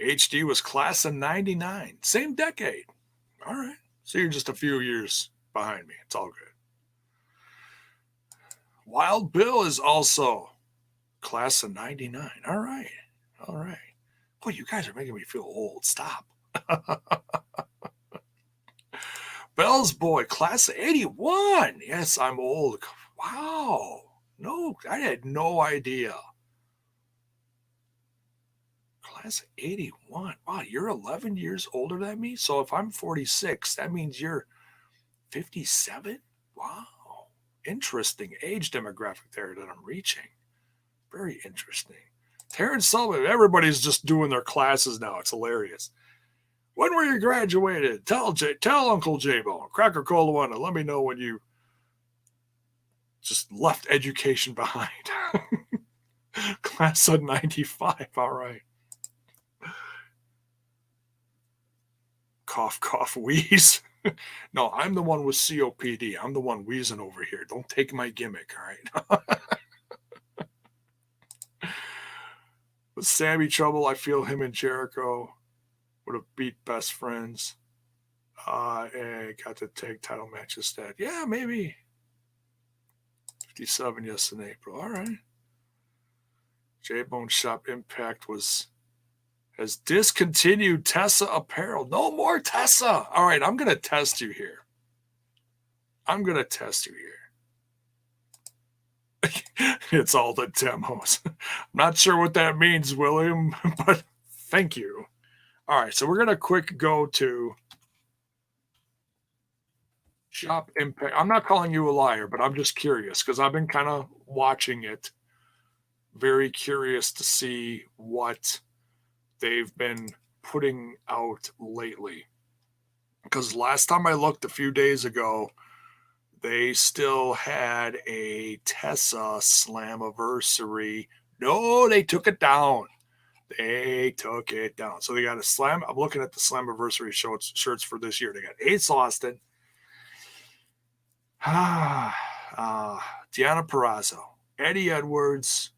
HD was class of 99. Same decade. All right. So you're just a few years behind me. It's all good. Wild Bill is also class of 99. All right. Boy, you guys are making me feel old. Stop. Bell's Boy, class of 81. Yes, I'm old. Wow. No, I had no idea. Class of 81. Wow, you're 11 years older than me? So if I'm 46, that means you're 57? Wow. Interesting age demographic there that I'm reaching. Very interesting. Terrence Sullivan, everybody's just doing their classes now. It's hilarious. When were you graduated? Tell Uncle J-Bone, Cracker Cola one, and let me know when you just left education behind. Class of 95. All right. Cough, cough, wheeze. No, I'm the one with COPD. I'm the one wheezing over here. Don't take my gimmick, all right? With Sammy Trouble, I feel him and Jericho would have beat Best Friends. And got to take title match instead. Yeah, maybe. 57, yes, in April. All right. J-Bone Shop Impact has discontinued Tessa apparel. No more Tessa. All right, I'm going to test you here. It's all the demos. I'm not sure what that means, William, but thank you. All right, so we're going to quick go to Shop Impact. I'm not calling you a liar, but I'm just curious because I've been kind of watching it. Very curious to see what they've been putting out lately. Because last time I looked a few days ago, they still had a Tessa Slammiversary. No, they took it down. So they got a Slam. I'm looking at the Slammiversary shirts for this year. They got Ace Austin, Deanna Purrazzo, Eddie Edwards,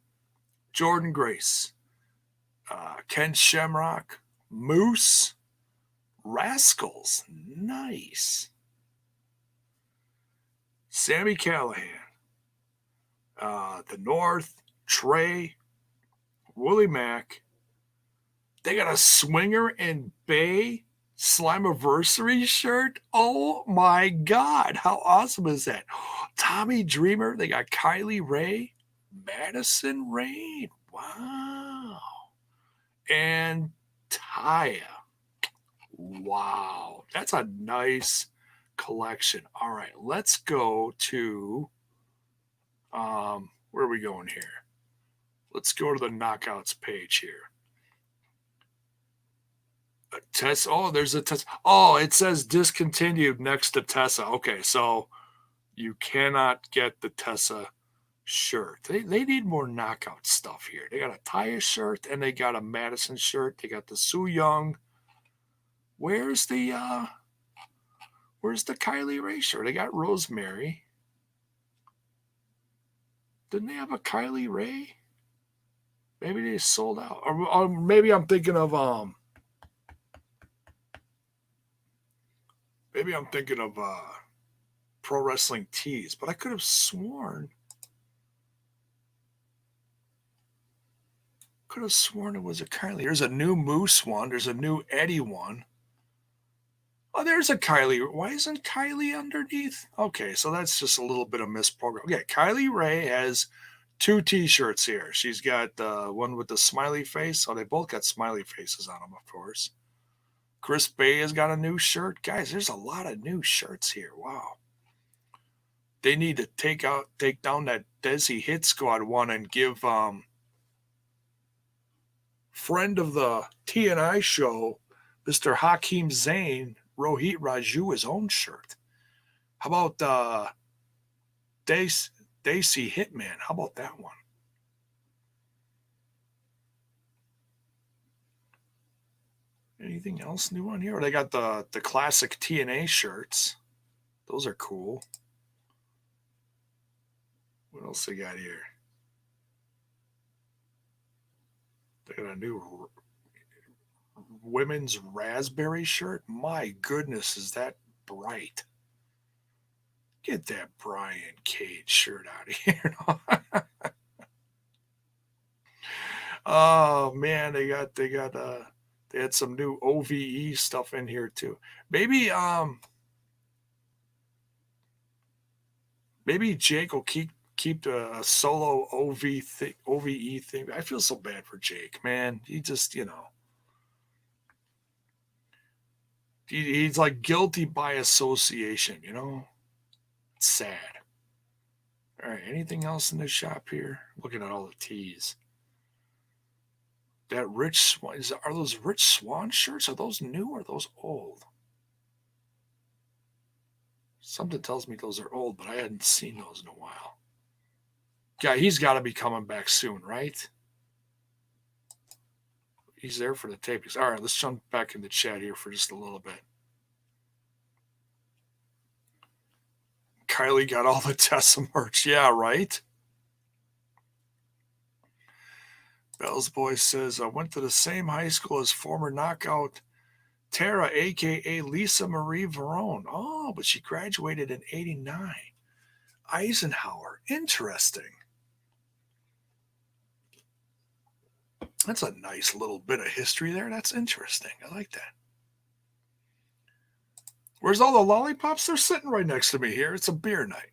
Jordan Grace, Ken Shamrock, Moose, Rascals, nice. Sammy Callahan, The North, Trey, Willie Mack. They got a Swinger and Bay Slammiversary shirt. Oh my God, how awesome is that? Tommy Dreamer. They got Kylie Ray, Madison Rain. Wow. And Taya. Wow. That's a nice collection. All right, let's go to where are we going here? Let's go to the Knockouts page here. A Tessa. Oh, there's a Tessa. Oh, it says discontinued next to Tessa. Okay, so you cannot get the Tessa shirt. They need more knockout stuff here. They got a Taya shirt and they got a Madison shirt. They got the Su Young. Where's the Kylie Ray shirt? They got Rosemary. Didn't they have a Kylie Ray? Maybe they sold out. Or maybe I'm thinking of Pro Wrestling Tees, but I could have sworn it was a Kylie. There's a new Moose one. There's a new Eddie one. Oh, there's a Kylie. Why isn't Kylie underneath? Okay, so that's just a little bit of misprogram. Okay, Kylie Ray has 2 T-shirts here. She's got the one with the smiley face. Oh, they both got smiley faces on them, of course. Chris Bay has got a new shirt. Guys, there's a lot of new shirts here. Wow. They need to take down that Desi Hit Squad one and give friend of the TNI show, Mr. Hakeem Zayn, Rohit Raju, his own shirt. How about Desi Hitman? How about that one? Anything else new on here? They got the classic TNA shirts. Those are cool. What else they got here? They got a new women's raspberry shirt. My goodness, is that bright? Get that Brian Cage shirt out of here. Oh man, they had some new OVE stuff in here too. Maybe Jake will keep the solo OVE thing. I feel so bad for Jake, man. He just, he's like guilty by association, It's sad. All right, anything else in the shop here? Looking at all the tees. That Rich Swan, are those Rich Swan shirts? Are those new or are those old? Something tells me those are old, but I hadn't seen those in a while. Yeah, he's got to be coming back soon, right? He's there for the tapings. All right, let's jump back in the chat here for just a little bit. Kylie got all the Tessa merch. Yeah, right? Bell's Boy says, I went to the same high school as former knockout Tara, a.k.a. Lisa Marie Verone. Oh, but she graduated in 89. Eisenhower. Interesting. That's a nice little bit of history there. That's interesting. I like that. Where's all the lollipops? They're sitting right next to me here. It's a beer night.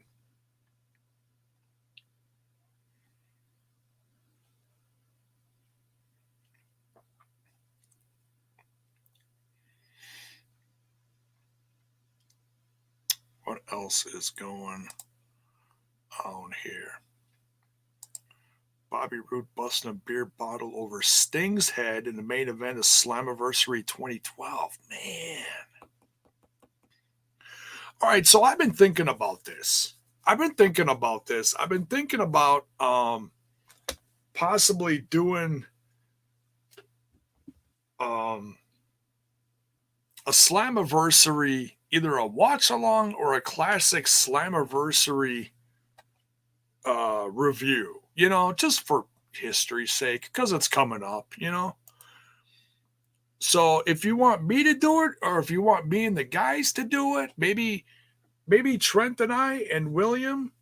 What else is going on here? Bobby Roode busting a beer bottle over Sting's head in the main event of Slammiversary 2012. Man. All right, so I've been thinking about this. I've been thinking about possibly doing a Slammiversary, either a watch along or a classic Slammiversary review, just for history's sake, because it's coming up, So if you want me to do it, or if you want me and the guys to do it, maybe Trent and I and William.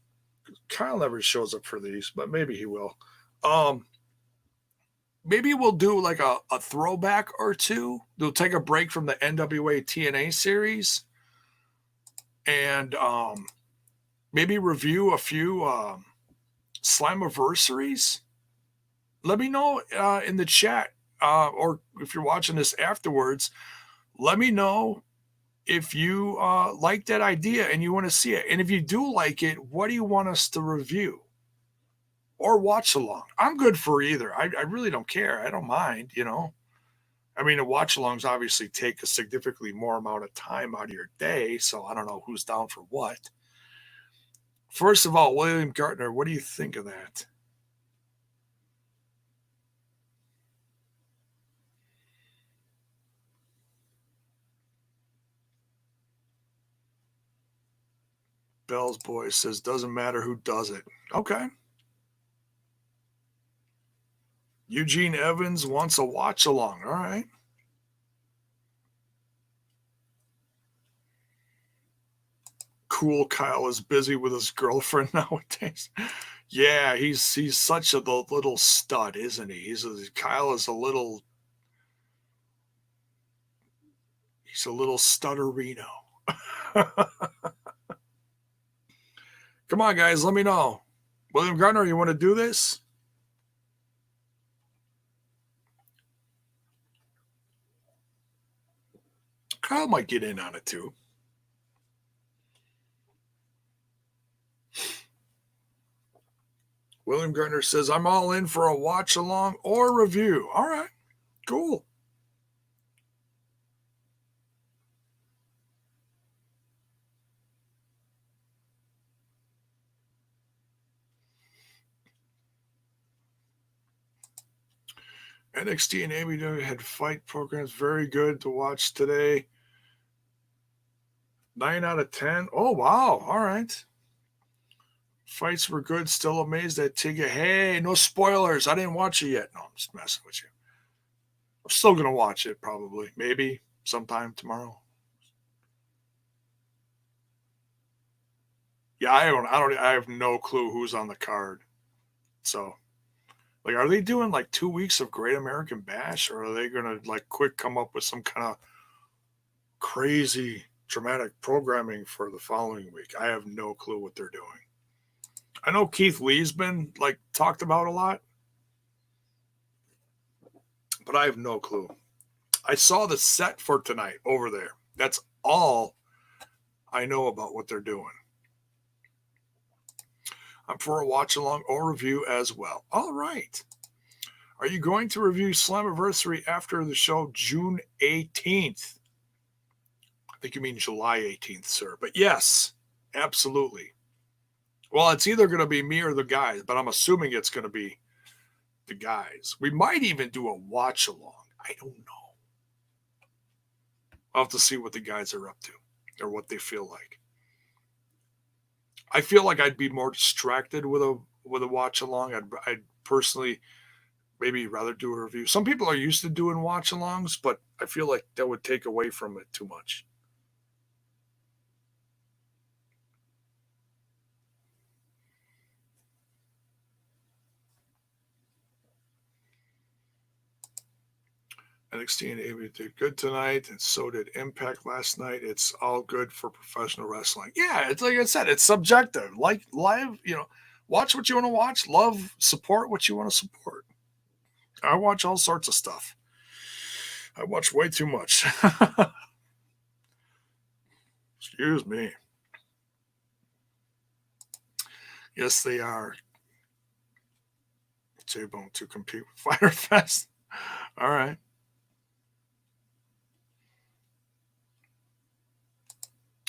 Kyle never shows up for these, but maybe he will. Maybe we'll do like a throwback or two. We'll take a break from the NWA TNA series and maybe review a few Slammiversaries. Let me know in the chat, or if you're watching this afterwards, let me know if you like that idea and you want to see it. And if you do like it, what do you want us to review or watch along? I'm good for either. I really don't care. I don't mind, I mean, the watch alongs obviously take a significantly more amount of time out of your day. So I don't know who's down for what. First of all, William Gartner, what do you think of that? Bell's boy says, doesn't matter who does it. Okay. Eugene Evans wants a watch along. All right. Cool Kyle is busy with his girlfriend nowadays. Yeah, he's such a little stud, isn't he? Kyle is he's a little stutterino. Come on, guys, let me know. William Gardner, you want to do this? Kyle might get in on it too. William Gardner says, I'm all in for a watch along or review. All right, cool. NXT and AEW had fight programs very good to watch today. 9 out of 10. Oh, wow. All right. Fights were good. Still amazed at Tiga. Hey, no spoilers. I didn't watch it yet. No, I'm just messing with you. I'm still going to watch it probably. Maybe sometime tomorrow. Yeah, I have no clue who's on the card. So, like, are they doing like 2 weeks of Great American Bash, or are they going to like quick come up with some kind of crazy dramatic programming for the following week? I have no clue what they're doing. I know Keith Lee's been like talked about a lot, but I have no clue. I saw the set for tonight over there. That's all I know about what they're doing. I'm for a watch along or review as well. All right. Are you going to review Slammiversary after the show June 18th? I think you mean July 18th, sir. But yes, absolutely. Well, it's either going to be me or the guys, but I'm assuming it's going to be the guys. We might even do a watch along. I don't know. I'll have to see what the guys are up to or what they feel like. I feel like I'd be more distracted with a watch along. I'd personally maybe rather do a review. Some people are used to doing watch alongs, but I feel like that would take away from it too much. NXT and AEW did good tonight, and so did Impact last night. It's all good for professional wrestling. Yeah, it's like I said, it's subjective. Like live, watch what you want to watch, love, support what you want to support. I watch all sorts of stuff. I watch way too much. Excuse me. Yes, they are. J-Bone to compete with Fyter Fest. All right.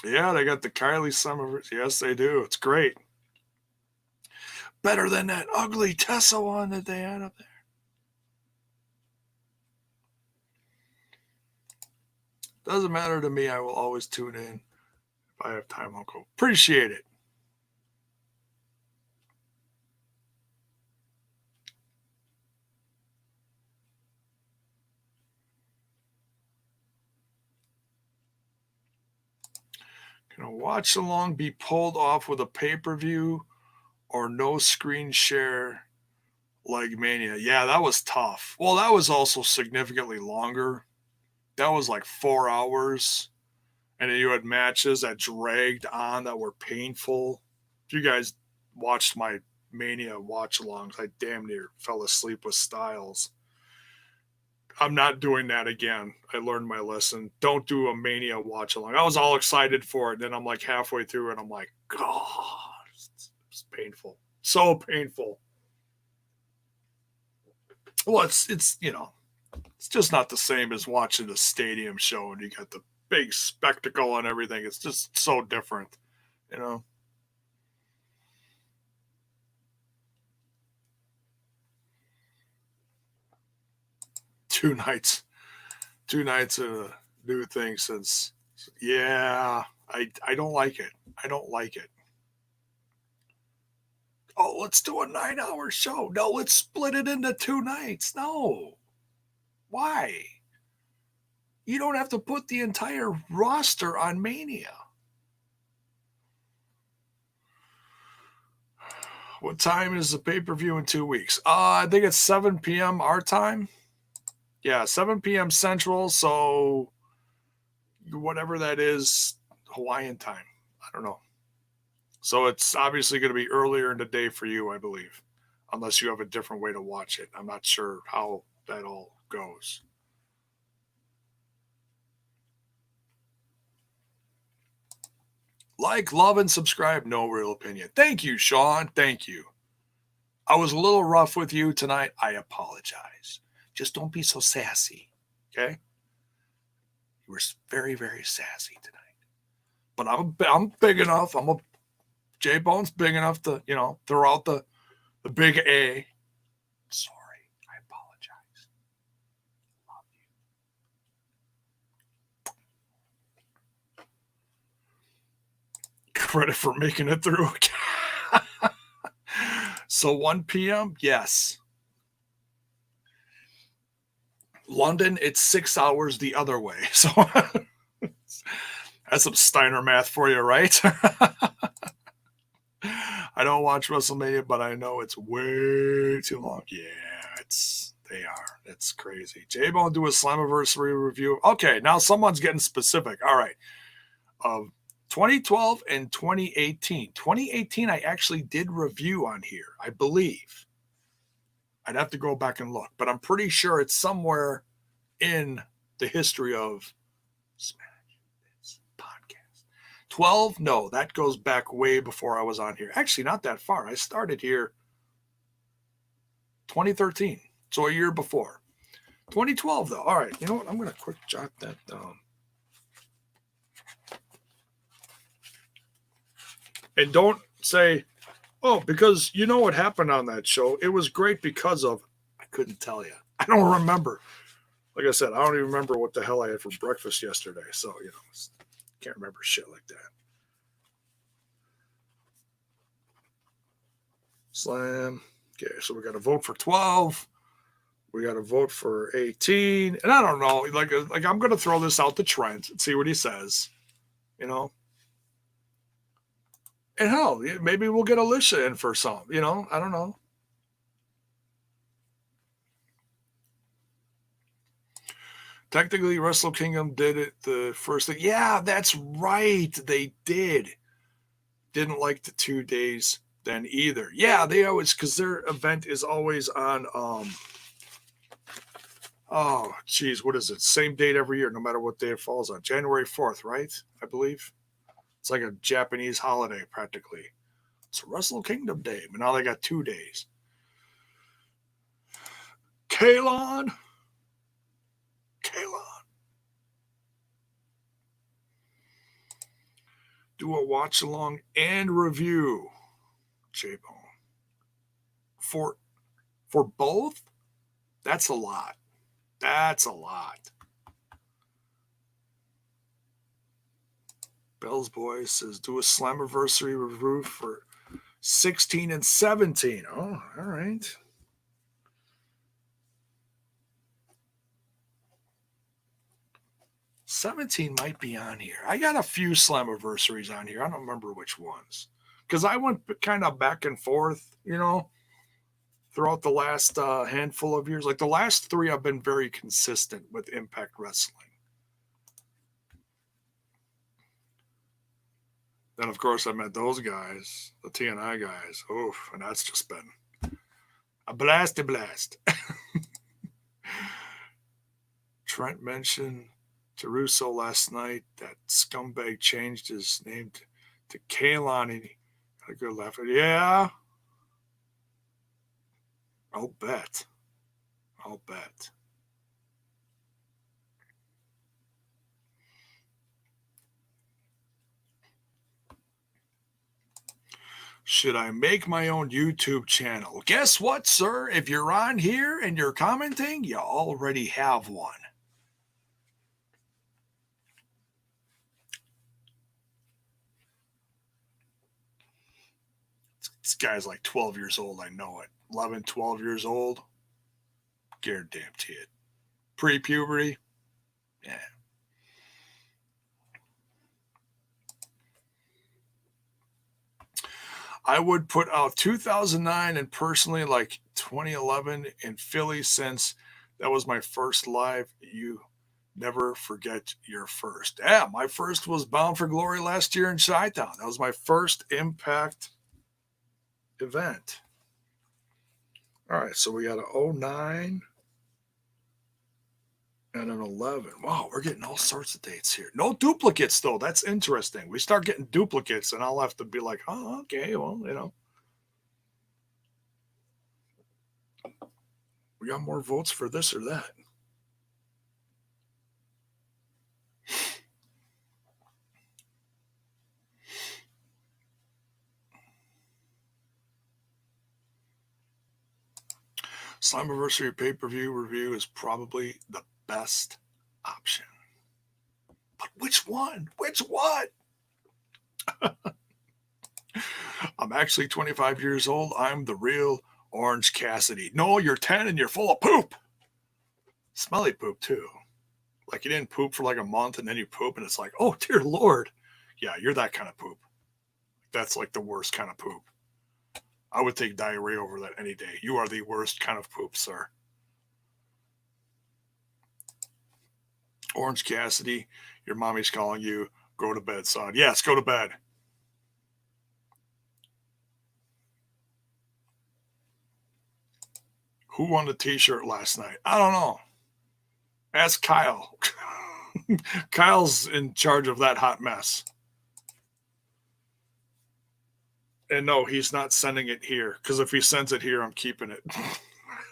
Yeah, they got the Kylie Summer. Yes, they do. It's great. Better than that ugly Tessa one that they had up there. Doesn't matter to me. I will always tune in. If I have time, I'll go. Appreciate it. Can a watch along be pulled off with a pay-per-view or no screen share like Mania? Yeah, that was tough. Well, that was also significantly longer. That was like 4 hours. And then you had matches that dragged on that were painful. If you guys watched my Mania watch alongs, I damn near fell asleep with Styles. I'm not doing that again. I learned my lesson. Don't do a Mania watch along. I was all excited for it. Then I'm like halfway through and I'm like, God, it's painful. So painful. Well, it's just not the same as watching a stadium show and you got the big spectacle and everything. It's just so different, you know. 2 nights. 2 nights of a new thing since. Yeah, I don't like it. I don't like it. Oh, let's do a 9-hour show. No, let's split it into 2 nights. No. Why? You don't have to put the entire roster on Mania. What time is the pay-per-view in 2 weeks? I think it's 7 p.m. our time. Yeah, 7 p.m. Central, so whatever that is, Hawaiian time. I don't know. So it's obviously going to be earlier in the day for you, I believe, unless you have a different way to watch it. I'm not sure how that all goes. Like, love, and subscribe. No real opinion. Thank you, Sean. Thank you. I was a little rough with you tonight. I apologize. Just don't be so sassy, okay? You were very, very sassy tonight. But I'm big enough. J-Bone's big enough to, throw out the big A. Sorry. I apologize. Love you. Credit for making it through. So 1 p.m., yes. London, it's 6 hours the other way. So that's some Steiner math for you, right? I don't watch WrestleMania, but I know it's way too long. Yeah, they are. It's crazy. J-Bone do a Slammiversary review. Okay, now someone's getting specific. All right. 2012 and 2018. 2018, I actually did review on here, I believe. I'd have to go back and look, but I'm pretty sure it's somewhere in the history of Smash This podcast. 12, no, that goes back way before I was on here. Actually, not that far. I started here 2013, so a year before. 2012, though. All right, you know what? I'm going to quick jot that down. And don't say, oh, because you know what happened on that show. It was great because of, I couldn't tell you. I don't remember. Like I said, I don't even remember what the hell I had for breakfast yesterday. So, can't remember shit like that. Slam. Okay, so we got to vote for 12. We got to vote for 18. And I don't know. Like I'm going to throw this out to Trent and see what he says. And hell, maybe we'll get Alicia in for some. I don't know. Technically, Wrestle Kingdom did it the first thing. Yeah, that's right. They did. Didn't like the 2 days then either. Yeah, they always, because their event is always on, oh, geez, what is it? Same date every year, no matter what day it falls on. January 4th, right? I believe. It's like a Japanese holiday, practically. It's Wrestle Kingdom Day, but now they got 2 days. Kalon. Do a watch along and review. J-Bone. For both? That's a lot. That's a lot. Bell's Boy says do a Slammiversary review for 16 and 17. Oh, all right. '17 might be on here. I got a few Slammiversaries on here. I don't remember which ones. Because I went kind of back and forth, throughout the last handful of years. Like the last 3, I've been very consistent with Impact Wrestling. Then, of course, I met those guys, the TNI guys. Oof, and that's just been a blast. Trent mentioned to Russo last night that scumbag changed his name to Kalon, and he had a good laugh. Yeah. I'll bet. Should I make my own YouTube channel? Guess what, sir? If you're on here and you're commenting, you already have one. This guy's like 12 years old. I know it. 11, 12 years old. Guaranteed it. Pre-puberty. Yeah. I would put out 2009 and personally like 2011 in Philly, since that was my first live. You never forget your first. Yeah, my first was Bound for Glory last year in Chi-Town. That was my first Impact event. All right, so we got a 09 and an 11. Wow, we're getting all sorts of dates here. No duplicates, though. That's interesting. We start getting duplicates, and I'll have to be like, oh, okay, well, you know. We got more votes for this or that. Slammiversary pay-per-view review is probably the best option. But which one? Which one? I'm actually 25 years old. I'm the real Orange Cassidy. No, you're 10 and you're full of poop. Smelly poop, too. Like you didn't poop for like a month and then you poop and it's like, oh, dear Lord. Yeah, you're that kind of poop. That's like the worst kind of poop. I would take diarrhea over that any day. You are the worst kind of poop, sir. Orange Cassidy, your mommy's calling you. Go to bed, son. Yes, go to bed. Who won the t-shirt last night? I don't know. Ask Kyle. Kyle's in charge of that hot mess. And no, he's not sending it here, because if he sends it here, I'm keeping it.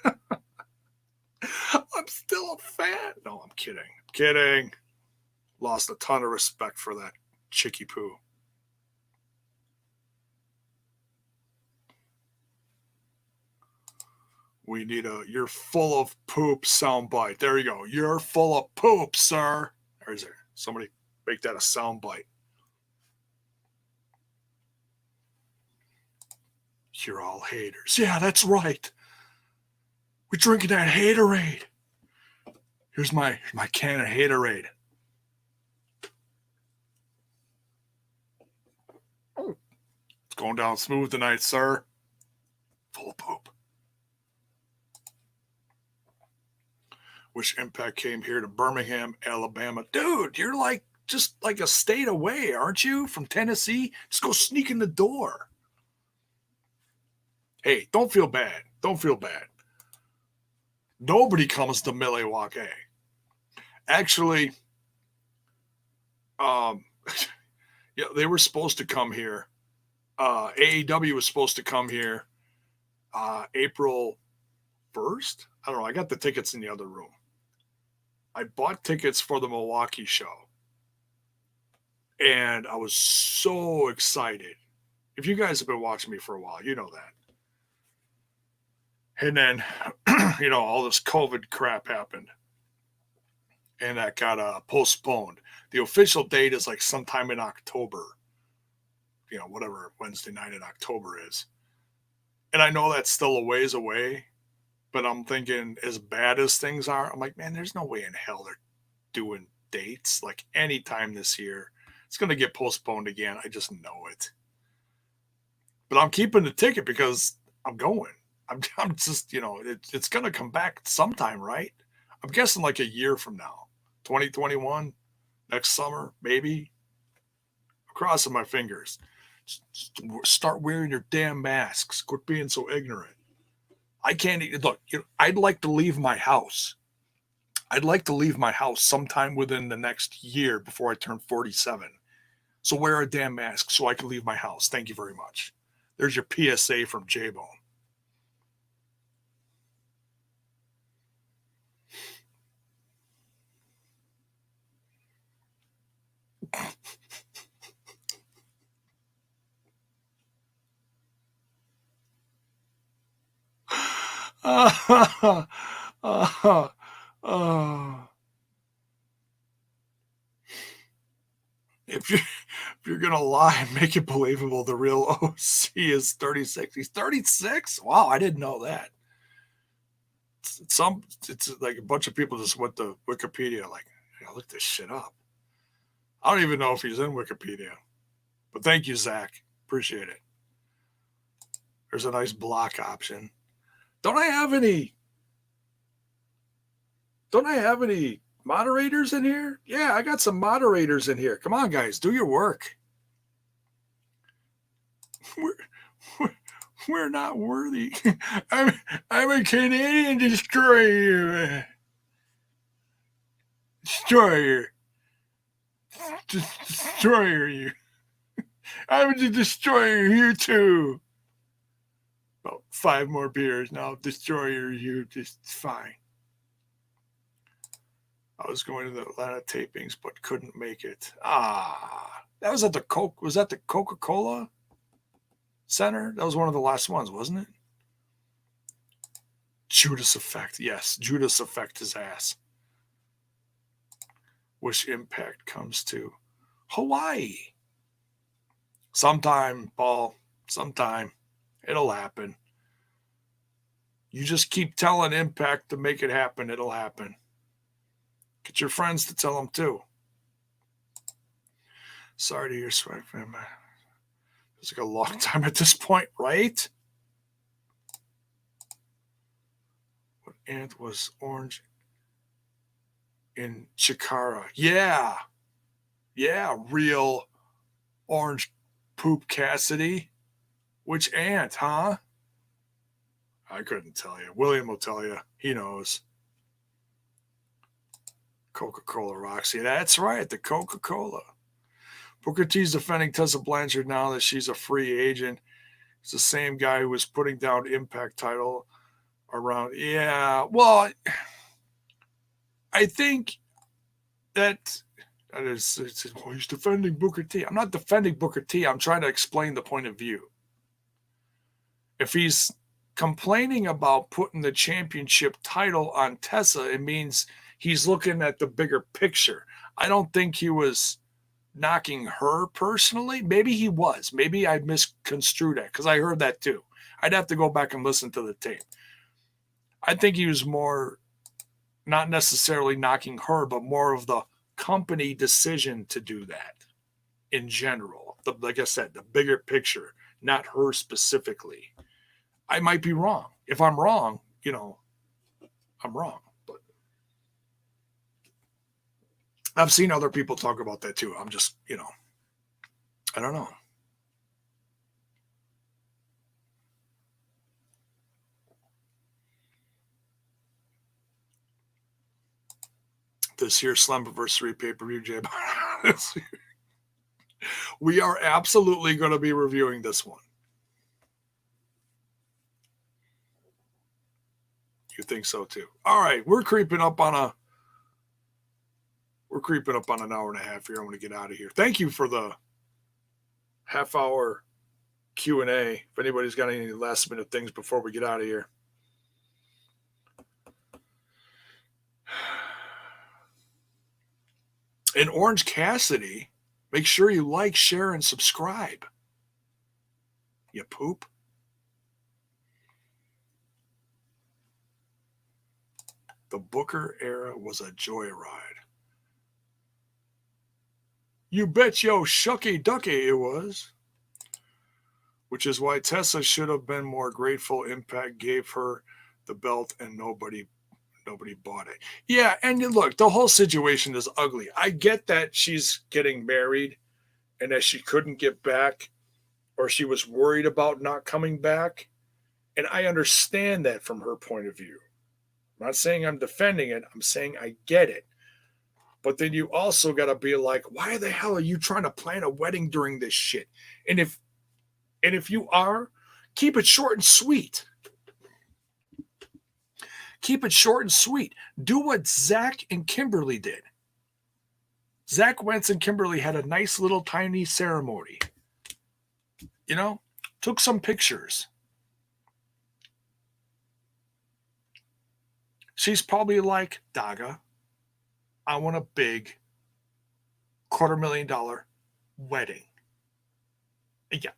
I'm still a fan. No, I'm kidding. Kidding. Lost a ton of respect for that chicky poo. We need a "you're full of poop" soundbite. There you go. You're full of poop, sir. Or is there somebody make that a soundbite? You're all haters. Yeah, that's right. We're drinking that haterade. Here's my can of haterade. It's going down smooth tonight, sir. Full of poop. Wish Impact came here to Birmingham, Alabama. Dude, you're like just like a state away, aren't you? From Tennessee? Just go sneak in the door. Hey, don't feel bad. Don't feel bad. Nobody comes to Milwaukee. Actually, yeah, they were supposed to come here. AEW was supposed to come here April 1st. I don't know. I got the tickets in the other room. I bought tickets for the Milwaukee show. And I was so excited. If you guys have been watching me for a while, you know that. And then, you know, all this COVID crap happened. And that got postponed. The official date is like sometime in October. You know, whatever Wednesday night in October is. And I know that's still a ways away. But I'm thinking, as bad as things are, I'm like, man, there's no way in hell they're doing dates like anytime this year. It's going to get postponed again. I just know it. But I'm keeping the ticket because I'm going. I'm just, you know, it's going to come back sometime, right? I'm guessing like a year from now. 2021, next summer, maybe. I'm crossing my fingers. Start wearing your damn masks. Quit being so ignorant. I can't look. You know, I'd like to leave my house. I'd like to leave my house sometime within the next year before I turn 47. So wear a damn mask so I can leave my house. Thank you very much. There's your PSA from J-Bone. uh, uh, if you're gonna lie and make it believable, the real OC is 36. He's 36. Wow, I didn't know that. It's like a bunch of people just went to Wikipedia. Like, I look this shit up. I don't even know if he's in Wikipedia. But thank you, Zach. Appreciate it. There's a nice block option. Don't I have any moderators in here? Yeah, I got some moderators in here. Come on, guys, do your work. We're not worthy. I'm a Canadian destroyer. Destroyer. Destroyer you. I'm a destroyer here too. About 5 more beers now. Destroyer you just fine. I was going to the Atlanta tapings but couldn't make it. That was at the was that the Coca-Cola Center? That was one of the last ones, wasn't it? Judas Effect. Yes, Judas Effect his ass. Wish Impact comes to Hawaii. Sometime, Paul. Sometime. It'll happen. You just keep telling Impact to make it happen. It'll happen. Get your friends to tell them too. Sorry to hear Swag Fan. It's like a long time at this point, right? What ant was orange in Chikara? Yeah. Yeah, real orange poop Cassidy. Which ant, huh? I couldn't tell you. William will tell you. He knows. Coca-Cola Roxy. That's right, the Coca-Cola. Booker T's defending Tessa Blanchard now that she's a free agent. It's the same guy who was putting down Impact title around. Yeah, well, I think that is, well, he's defending Booker T. I'm not defending Booker T. I'm trying to explain the point of view. If he's complaining about putting the championship title on Tessa, it means he's looking at the bigger picture. I don't think he was knocking her personally. Maybe he was. Maybe I misconstrued that because I heard that too. I'd have to go back and listen to the tape. I think he was more not necessarily knocking her, but more of the company decision to do that in general. Like I said, the bigger picture, not her specifically. I might be wrong. If I'm wrong, I'm wrong. But I've seen other people talk about that too. I'm just, I don't know. This year's Slammiversary pay-per-view, Jay. We are absolutely going to be reviewing this one. You think so too? All right, we're creeping up on an hour and a half here. I'm going to get out of here. Thank you for the half-hour Q&A. If anybody's got any last-minute things before we get out of here. And Orange Cassidy, make sure you like, share, and subscribe. You poop. The Booker era was a joyride. You bet yo shucky ducky it was. Which is why Tessa should have been more grateful Impact gave her the belt and nobody bought it. Yeah, and look, the whole situation is ugly. I get that she's getting married and that she couldn't get back or she was worried about not coming back. And I understand that from her point of view. I'm not saying I'm defending it. I'm saying I get it. But then you also got to be like, why the hell are you trying to plan a wedding during this shit? And if you are, keep it short and sweet. Keep it short and sweet. Do what Zach and Kimberly did. Zach Wentz and Kimberly had a nice little tiny ceremony. Took some pictures. She's probably like, Daga, I want a big $250,000 wedding. Yeah.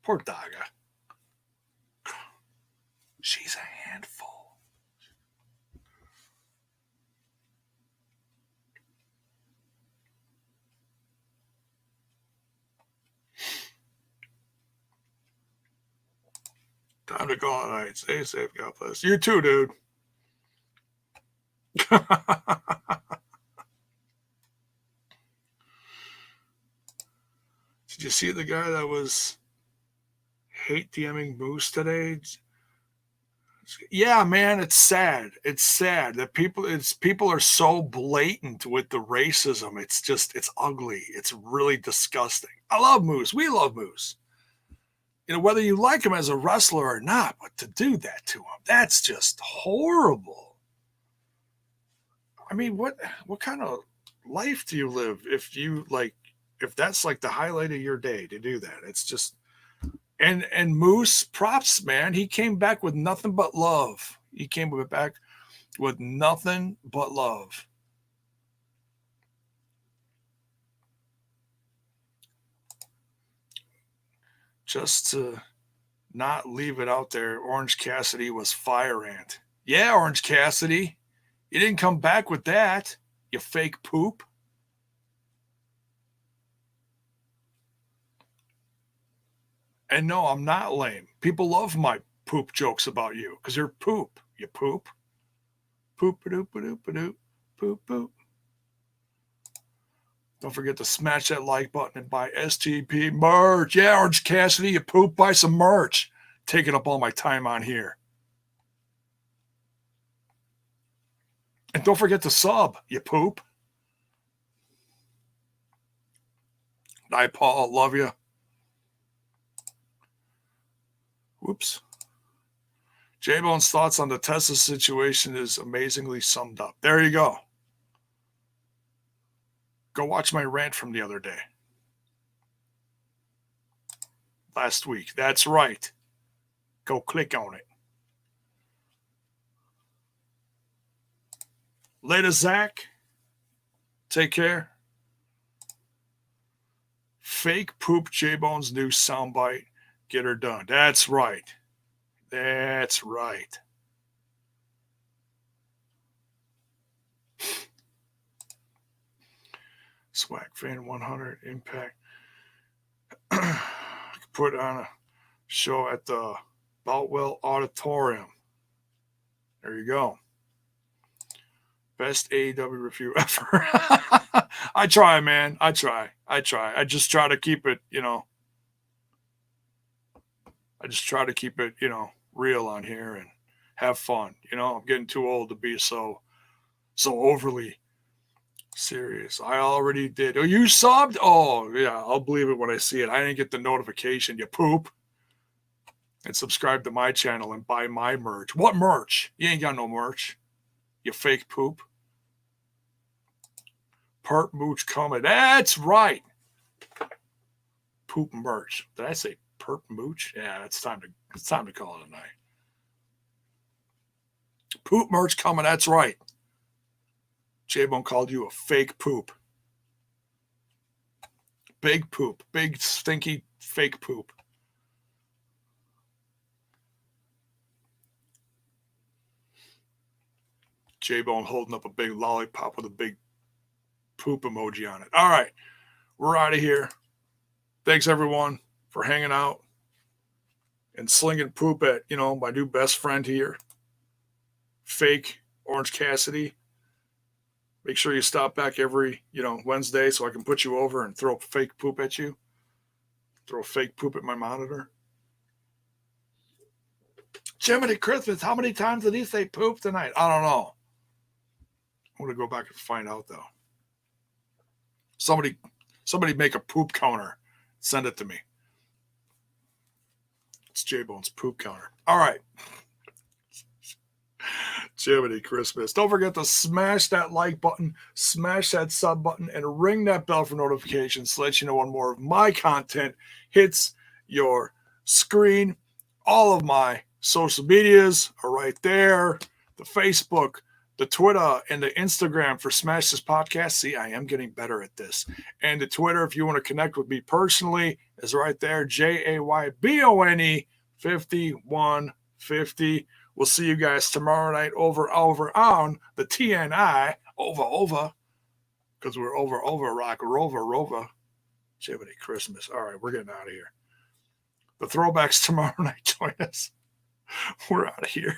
Poor Daga. She's a handful. Time to go all night. Stay safe. God bless. You too, dude. Did you see the guy that was hate DMing Moose today? Yeah, man, it's sad. It's sad that people are so blatant with the racism. It's ugly. It's really disgusting. I love Moose. We love Moose. Whether you like him as a wrestler or not, but to do that to him, that's just horrible. I mean, what kind of life do you live if that's like the highlight of your day to do that? It's just and Moose, props, man. He came back with nothing but love. He came back with nothing but love. Just to not leave it out there, Orange Cassidy was fire ant. Yeah, Orange Cassidy. You didn't come back with that, you fake poop. And no, I'm not lame. People love my poop jokes about you because you're poop. You poop. Poop-a-doop-a-doop-a-doop. Poop-poop. Don't forget to smash that like button and buy STP merch. Yeah, Orange Cassidy, you poop, buy some merch. Taking up all my time on here. And don't forget to sub, you poop. Night, Paul. Love you. Whoops. J-Bone's thoughts on the Tesla situation is amazingly summed up. There you go. Go watch my rant from the other day. Last week. That's right. Go click on it. Later, Zach. Take care. Fake poop J-Bone's new soundbite. Get her done. That's right. That's right. Swag Fan 100 Impact. Put on a show at the Boutwell Auditorium. There you go. Best AEW review ever. I try, man. I try. I just try to keep it, I just try to keep it, real on here and have fun. I'm getting too old to be so overly serious. I already did. Oh, you subbed? Oh, yeah, I'll believe it when I see it. I didn't get the notification, you poop. And subscribe to my channel and buy my merch. What merch? You ain't got no merch. You fake poop. Perp Mooch coming. That's right. Poop merch. Did I say Perp Mooch? Yeah, it's time to call it a night. Poop merch coming. That's right. J-Bone called you a fake poop. Big poop. Big, stinky, fake poop. J-Bone holding up a big lollipop with a big poop emoji on it. All right. We're out of here. Thanks, everyone, for hanging out and slinging poop at, my new best friend here, fake Orange Cassidy. Make sure you stop back every, Wednesday so I can put you over and throw fake poop at you. Throw fake poop at my monitor. Jiminy Christmas, how many times did he say poop tonight? I don't know. I'm going to go back and find out, though. Somebody make a poop counter. Send it to me. It's J-Bone's poop counter. All right. Jiminy Christmas. Don't forget to smash that like button, smash that sub button, and ring that bell for notifications to let you know when more of my content hits your screen. All of my social medias are right there. The Facebook, the Twitter, and the Instagram for Smash This Podcast. See, I am getting better at this. And the Twitter, if you want to connect with me personally, is right there. JAYBONE 5150. We'll see you guys tomorrow night over on the TNI. Over. Because we're over, rock, rover. Jiminy Christmas. All right, we're getting out of here. The throwbacks tomorrow night. Join us. We're out of here.